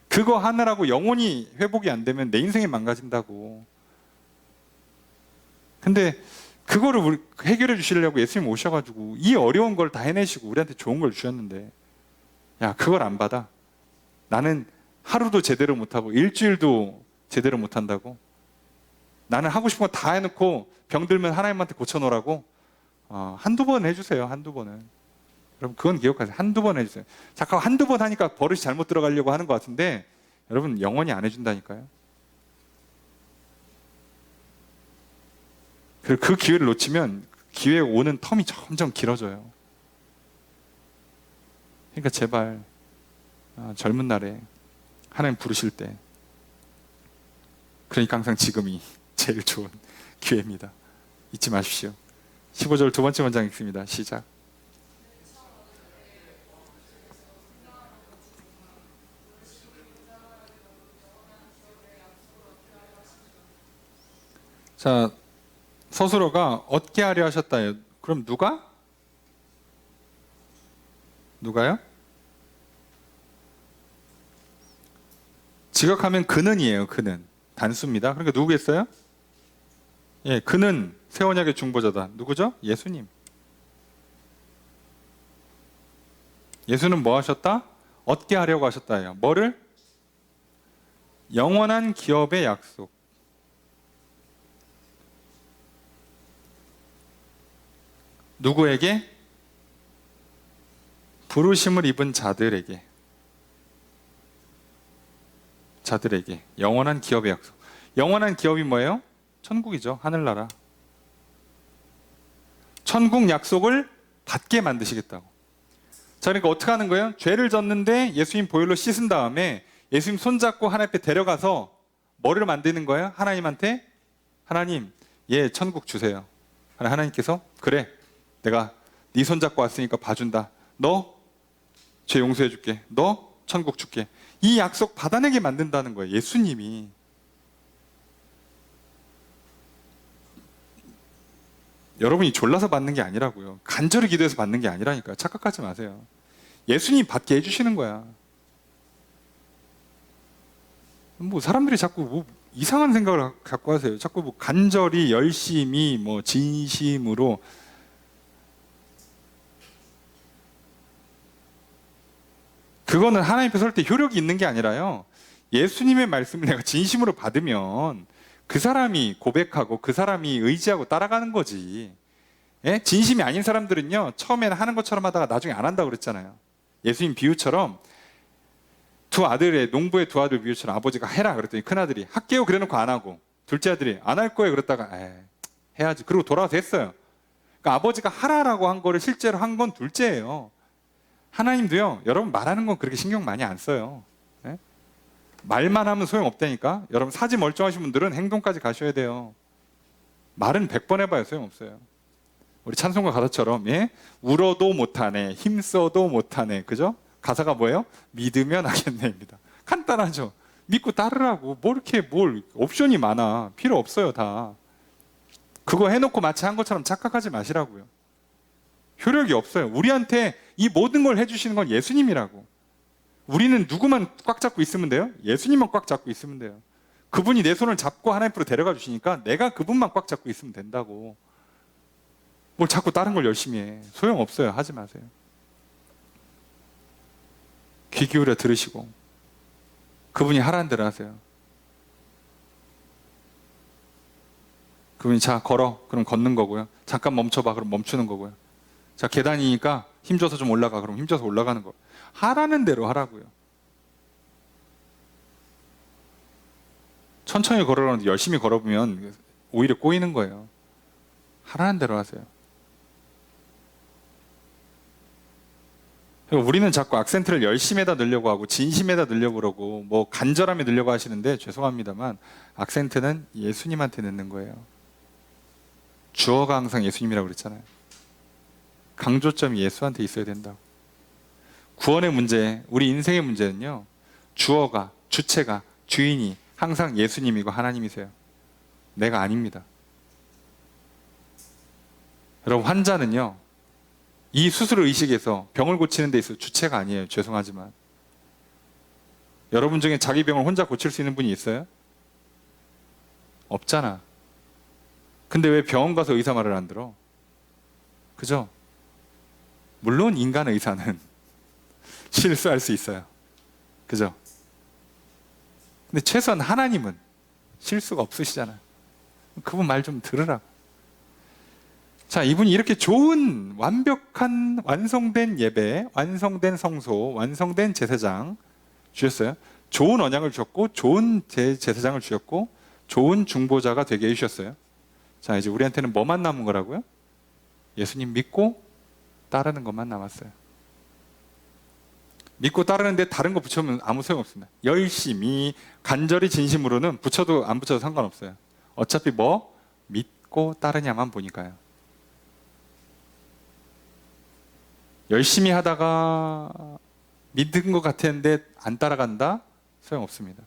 그거 하느라고 영혼이 회복이 안 되면 내 인생이 망가진다고. 근데 그거를 우리 해결해 주시려고 예수님 오셔가지고 이 어려운 걸 다 해내시고 우리한테 좋은 걸 주셨는데, 야 그걸 안 받아? 나는 하루도 제대로 못하고 일주일도 제대로 못한다고? 나는 하고 싶은 거 다 해놓고 병들면 하나님한테 고쳐놓으라고? 한두 번 해주세요. 한두 번은. 여러분 그건 기억하세요. 한두 번 해주세요. 잠깐 한두 번 하니까 버릇이 잘못 들어가려고 하는 것 같은데, 여러분 영원히 안 해준다니까요. 그 기회를 놓치면 기회 오는 텀이 점점 길어져요. 그러니까 제발 젊은 날에 하나님 부르실 때, 그러니까 항상 지금이 제일 좋은 기회입니다. 잊지 마십시오. 15절 두 번째 문장 읽습니다. 시작. 자, 서술어가 얻게 하려 하셨다요. 그럼 누가? 누가요? 지각하면 그는이에요. 그는 단수입니다. 그러니까 누구겠어요? 예, 그는 새 언약의 중보자다. 누구죠? 예수님. 예수는 뭐 하셨다? 얻게 하려고 하셨다예요. 뭐를? 영원한 기업의 약속. 누구에게? 부르심을 입은 자들에게. 자들에게 영원한 기업의 약속. 영원한 기업이 뭐예요? 천국이죠. 하늘나라. 천국 약속을 받게 만드시겠다고. 자, 그러니까 어떻게 하는 거예요? 죄를 졌는데 예수님 보혈로 씻은 다음에 예수님 손잡고 하나님 앞에 데려가서 뭐를 만드는 거예요? 하나님한테, 하나님 얘 천국 주세요. 하나님께서 그래 내가 네 손잡고 왔으니까 봐준다. 너 죄 용서해 줄게. 너 천국 줄게. 이 약속 받아내게 만든다는 거예요. 예수님이. 여러분이 졸라서 받는 게 아니라고요. 간절히 기도해서 받는 게 아니라니까요. 착각하지 마세요. 예수님이 받게 해주시는 거야. 뭐 사람들이 자꾸 뭐 이상한 생각을 갖고 하세요. 자꾸 뭐 간절히, 열심히, 뭐 진심으로. 그거는 하나님 앞에 설 때 효력이 있는 게 아니라요. 예수님의 말씀을 내가 진심으로 받으면 그 사람이 고백하고 그 사람이 의지하고 따라가는 거지. 예? 진심이 아닌 사람들은요, 처음에는 하는 것처럼 하다가 나중에 안 한다고 그랬잖아요. 예수님 비유처럼 농부의 두 아들 비유처럼 아버지가 해라 그랬더니 큰아들이 할게요 그래놓고 안 하고, 둘째 아들이 안 할 거예요 그랬다가 해야지 그리고 돌아와서 했어요. 그러니까 아버지가 하라라고 한 거를 실제로 한 건 둘째예요. 하나님도요, 여러분 말하는 건 그렇게 신경 많이 안 써요. 예? 말만 하면 소용없다니까. 여러분 사지 멀쩡하신 분들은 행동까지 가셔야 돼요. 말은 100번 해봐야 소용없어요. 우리 찬송가 가사처럼, 예? 울어도 못하네, 힘써도 못하네, 그죠? 가사가 뭐예요? 믿으면 하겠네입니다. 간단하죠. 믿고 따르라고. 뭘 옵션이 많아. 필요 없어요 다. 그거 해놓고 마치 한 것처럼 착각하지 마시라고요. 효력이 없어요. 우리한테 이 모든 걸 해주시는 건 예수님이라고. 우리는 누구만 꽉 잡고 있으면 돼요? 예수님만 꽉 잡고 있으면 돼요. 그분이 내 손을 잡고 하나님 앞으로 데려가 주시니까 내가 그분만 꽉 잡고 있으면 된다고. 뭘 자꾸 다른 걸 열심히 해. 소용없어요. 하지 마세요. 귀 기울여 들으시고 그분이 하라는 대로 하세요. 그분이 자 걸어, 그럼 걷는 거고요. 잠깐 멈춰봐, 그럼 멈추는 거고요. 자 계단이니까 힘줘서 좀 올라가, 그럼 힘줘서 올라가는 거. 하라는 대로 하라고요. 천천히 걸으라는데 열심히 걸어보면 오히려 꼬이는 거예요. 하라는 대로 하세요. 우리는 자꾸 악센트를 열심에다 넣으려고 하고 진심에다 넣으려고 그러고 뭐 간절함에 넣으려고 하시는데, 죄송합니다만 악센트는 예수님한테 넣는 거예요. 주어가 항상 예수님이라고 그랬잖아요. 강조점이 예수한테 있어야 된다고. 구원의 문제, 우리 인생의 문제는요, 주어가, 주체가, 주인이 항상 예수님이고 하나님이세요. 내가 아닙니다. 여러분, 환자는요, 이 수술 의식에서 병을 고치는 데 있어서 주체가 아니에요. 죄송하지만. 여러분 중에 자기 병을 혼자 고칠 수 있는 분이 있어요? 없잖아. 근데 왜 병원 가서 의사 말을 안 들어? 그죠? 물론 인간 의사는 실수할 수 있어요. 그죠? 근데 최소한 하나님은 실수가 없으시잖아요. 그분 말 좀 들으라고. 자, 이분이 이렇게 좋은 완벽한 완성된 예배, 완성된 성소, 완성된 제사장 주셨어요. 좋은 언약을 주셨고, 좋은 제사장을 주셨고, 좋은 중보자가 되게 해주셨어요. 자, 이제 우리한테는 뭐만 남은 거라고요? 예수님 믿고 따르는 것만 남았어요. 믿고 따르는데 다른 거 붙여면 아무 소용없습니다. 열심히 간절히 진심으로는 붙여도 안 붙여도 상관없어요. 어차피 뭐 믿고 따르냐만 보니까요. 열심히 하다가 믿은 것 같았는데 안 따라간다? 소용없습니다.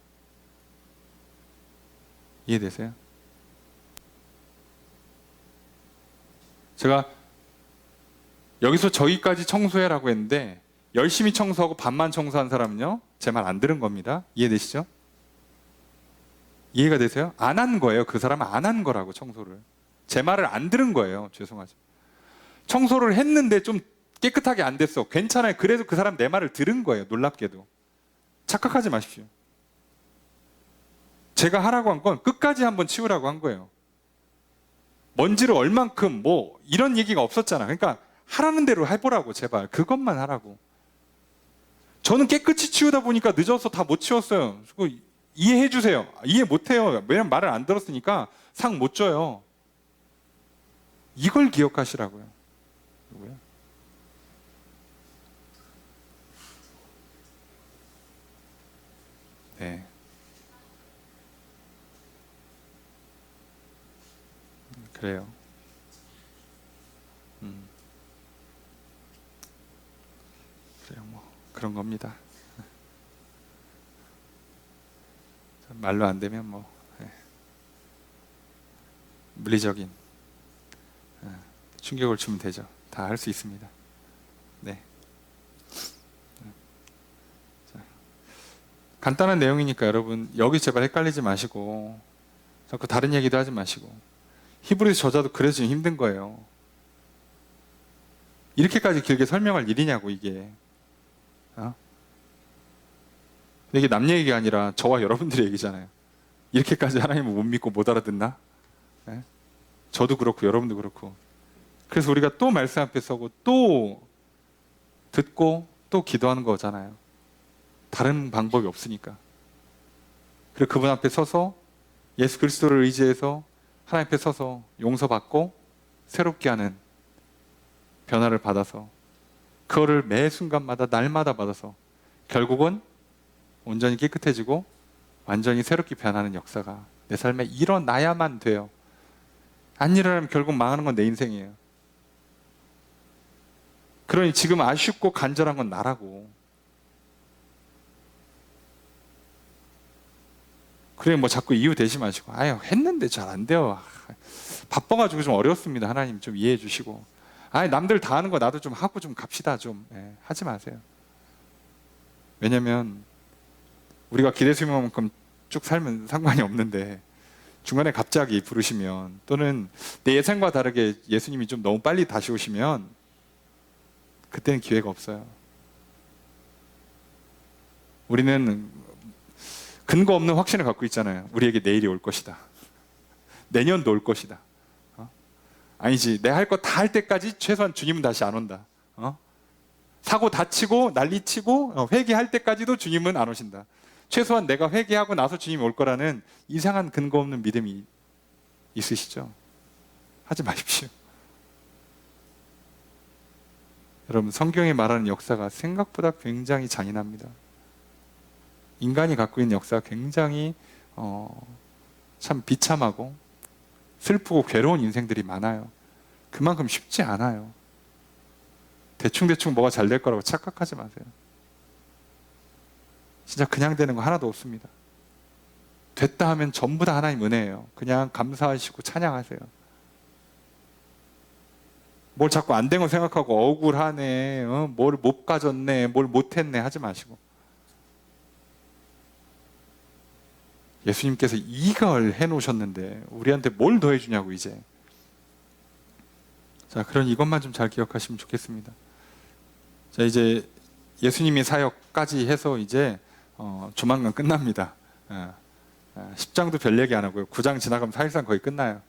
이해되세요? 제가 여기서 저기까지 청소해라고 했는데 열심히 청소하고 반만 청소한 사람은요, 제 말 안 들은 겁니다. 이해되시죠? 이해가 되세요? 안 한 거예요. 그 사람은 안 한 거라고, 청소를. 제 말을 안 들은 거예요. 죄송하죠. 청소를 했는데 좀 깨끗하게 안 됐어. 괜찮아요. 그래도 그 사람 내 말을 들은 거예요. 놀랍게도. 착각하지 마십시오. 제가 하라고 한 건 끝까지 한번 치우라고 한 거예요. 먼지를 얼만큼 뭐 이런 얘기가 없었잖아. 그러니까 하라는 대로 해보라고, 제발. 그것만 하라고. 저는 깨끗이 치우다 보니까 늦어서 다 못 치웠어요. 이해해 주세요. 이해 못해요. 왜냐면 말을 안 들었으니까 상 못 줘요. 이걸 기억하시라고요. 누구야? 네. 그래요. 그래요. 뭐 그런 겁니다. 말로 안 되면 뭐 물리적인 충격을 주면 되죠. 다 할 수 있습니다. 네. 자, 간단한 내용이니까 여러분 여기 제발 헷갈리지 마시고 자꾸 다른 얘기도 하지 마시고 히브리서 저자도 그래서 지금 힘든 거예요. 이렇게까지 길게 설명할 일이냐고 이게. 근데 이게 남 얘기가 아니라 저와 여러분들의 얘기잖아요. 이렇게까지 하나님을 못 믿고 못 알아듣나? 네? 저도 그렇고 여러분도 그렇고. 그래서 우리가 또 말씀 앞에 서고 또 듣고 또 기도하는 거잖아요. 다른 방법이 없으니까. 그리고 그분 앞에 서서 예수 그리스도를 의지해서 하나님 앞에 서서 용서받고 새롭게 하는 변화를 받아서 그거를 매 순간마다 날마다 받아서 결국은 온전히 깨끗해지고 완전히 새롭게 변하는 역사가 내 삶에 일어나야만 돼요. 안 일어나면 결국 망하는 건 내 인생이에요. 그러니 지금 아쉽고 간절한 건 나라고. 그래 뭐 자꾸 이유 대지 마시고 아유 했는데 잘 안 돼요. 바빠가지고 좀 어렵습니다. 하나님 좀 이해해 주시고 아니 남들 다 하는 거 나도 좀 하고 좀 갑시다 좀. 하지 마세요. 왜냐면 우리가 기대 수명만큼 쭉 살면 상관이 없는데 중간에 갑자기 부르시면 또는 내 예상과 다르게 예수님이 좀 너무 빨리 다시 오시면 그때는 기회가 없어요. 우리는 근거 없는 확신을 갖고 있잖아요. 우리에게 내일이 올 것이다. 내년도 올 것이다. 아니지. 내 할 거 다 할 때까지 최소한 주님은 다시 안 온다. 사고 다치고 난리치고 회개할 때까지도 주님은 안 오신다. 최소한 내가 회개하고 나서 주님이 올 거라는 이상한 근거 없는 믿음이 있으시죠? 하지 마십시오. 여러분 성경이 말하는 역사가 생각보다 굉장히 잔인합니다. 인간이 갖고 있는 역사가 굉장히 참 비참하고 슬프고 괴로운 인생들이 많아요. 그만큼 쉽지 않아요. 대충대충 뭐가 잘 될 거라고 착각하지 마세요. 진짜 그냥 되는 거 하나도 없습니다. 됐다 하면 전부 다 하나님 은혜예요. 그냥 감사하시고 찬양하세요. 뭘 자꾸 안 된 거 생각하고 억울하네, 뭘 못 가졌네, 뭘 못했네 하지 마시고 예수님께서 이걸 해놓으셨는데 우리한테 뭘 더 해주냐고 이제. 자, 그런 이것만 좀 잘 기억하시면 좋겠습니다. 자, 이제 예수님의 사역까지 해서 이제 조만간 끝납니다. 10장도 별 얘기 안 하고요. 9장 지나가면 사실상 거의 끝나요.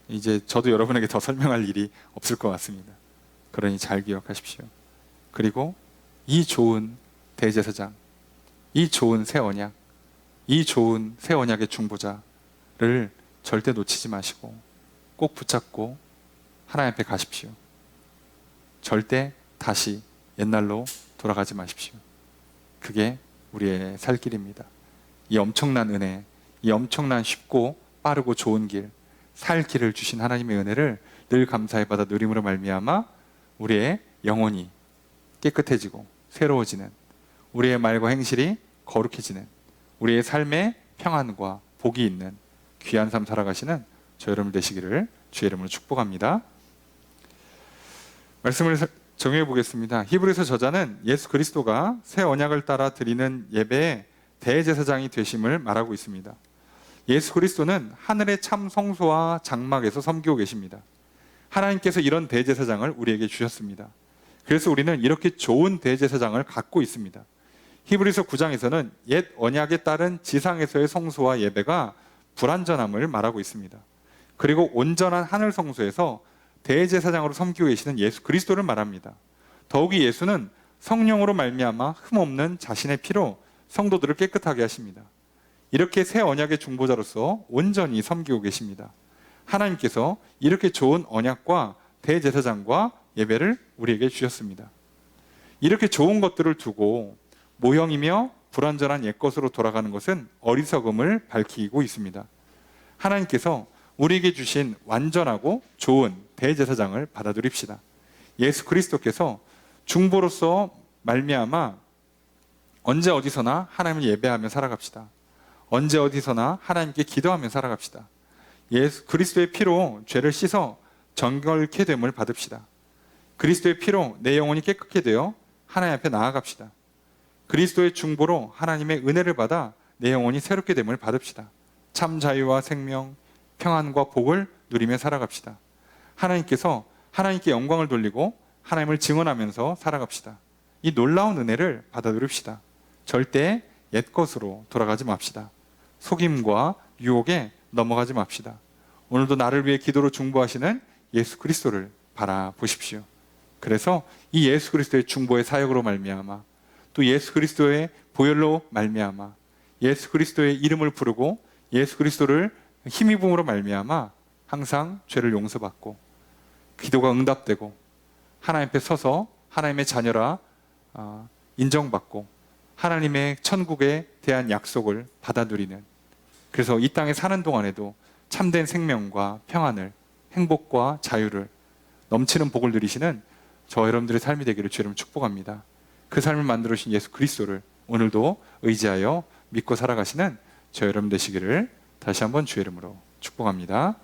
이제 저도 여러분에게 더 설명할 일이 없을 것 같습니다. 그러니 잘 기억하십시오. 그리고 이 좋은 대제사장, 이 좋은 새 언약, 이 좋은 새 언약의 중보자를 절대 놓치지 마시고 꼭 붙잡고 하나님 앞에 가십시오. 절대 다시 옛날로 돌아가지 마십시오. 그게 우리의 살 길입니다. 이 엄청난 은혜, 이 엄청난 쉽고 빠르고 좋은 길, 살 길을 주신 하나님의 은혜를 늘 감사히 받아 누림으로 말미암아 우리의 영혼이 깨끗해지고 새로워지는, 우리의 말과 행실이 거룩해지는, 우리의 삶에 평안과 복이 있는 귀한 삶 살아가시는 저 여러분 되시기를 주의 이름으로 축복합니다. 말씀을 정리해 보겠습니다. 히브리서 저자는 예수 그리스도가 새 언약을 따라 드리는 예배의 대제사장이 되심을 말하고 있습니다. 예수 그리스도는 하늘의 참 성소와 장막에서 섬기고 계십니다. 하나님께서 이런 대제사장을 우리에게 주셨습니다. 그래서 우리는 이렇게 좋은 대제사장을 갖고 있습니다. 히브리서 9장에서는 옛 언약에 따른 지상에서의 성소와 예배가 불완전함을 말하고 있습니다. 그리고 온전한 하늘 성소에서 대제사장으로 섬기고 계시는 예수 그리스도를 말합니다. 더욱이 예수는 성령으로 말미암아 흠없는 자신의 피로 성도들을 깨끗하게 하십니다. 이렇게 새 언약의 중보자로서 온전히 섬기고 계십니다. 하나님께서 이렇게 좋은 언약과 대제사장과 예배를 우리에게 주셨습니다. 이렇게 좋은 것들을 두고 모형이며 불완전한 옛것으로 돌아가는 것은 어리석음을 밝히고 있습니다. 하나님께서 우리에게 주신 완전하고 좋은 대제사장을 받아들입시다. 예수 그리스도께서 중보로서 말미암아 언제 어디서나 하나님을 예배하며 살아갑시다. 언제 어디서나 하나님께 기도하며 살아갑시다. 예수 그리스도의 피로 죄를 씻어 정결케 됨을 받읍시다. 그리스도의 피로 내 영혼이 깨끗게 되어 하나님 앞에 나아갑시다. 그리스도의 중보로 하나님의 은혜를 받아 내 영혼이 새롭게 됨을 받읍시다. 참 자유와 생명, 평안과 복을 누리며 살아갑시다. 하나님께 영광을 돌리고 하나님을 증언하면서 살아갑시다. 이 놀라운 은혜를 받아 누립시다. 절대 옛것으로 돌아가지 맙시다. 속임과 유혹에 넘어가지 맙시다. 오늘도 나를 위해 기도로 중보하시는 예수 그리스도를 바라보십시오. 그래서 이 예수 그리스도의 중보의 사역으로 말미암아, 또 예수 그리스도의 보혈로 말미암아, 예수 그리스도의 이름을 부르고 예수 그리스도를 힘입음으로 말미암아 항상 죄를 용서받고 기도가 응답되고 하나님 앞에 서서 하나님의 자녀라 인정받고 하나님의 천국에 대한 약속을 받아 누리는, 그래서 이 땅에 사는 동안에도 참된 생명과 평안을, 행복과 자유를, 넘치는 복을 누리시는 저 여러분들의 삶이 되기를 주의 이름으로 축복합니다. 그 삶을 만들어 주신 예수 그리스도를 오늘도 의지하여 믿고 살아가시는 저 여러분 되시기를 다시 한번 주의 이름으로 축복합니다.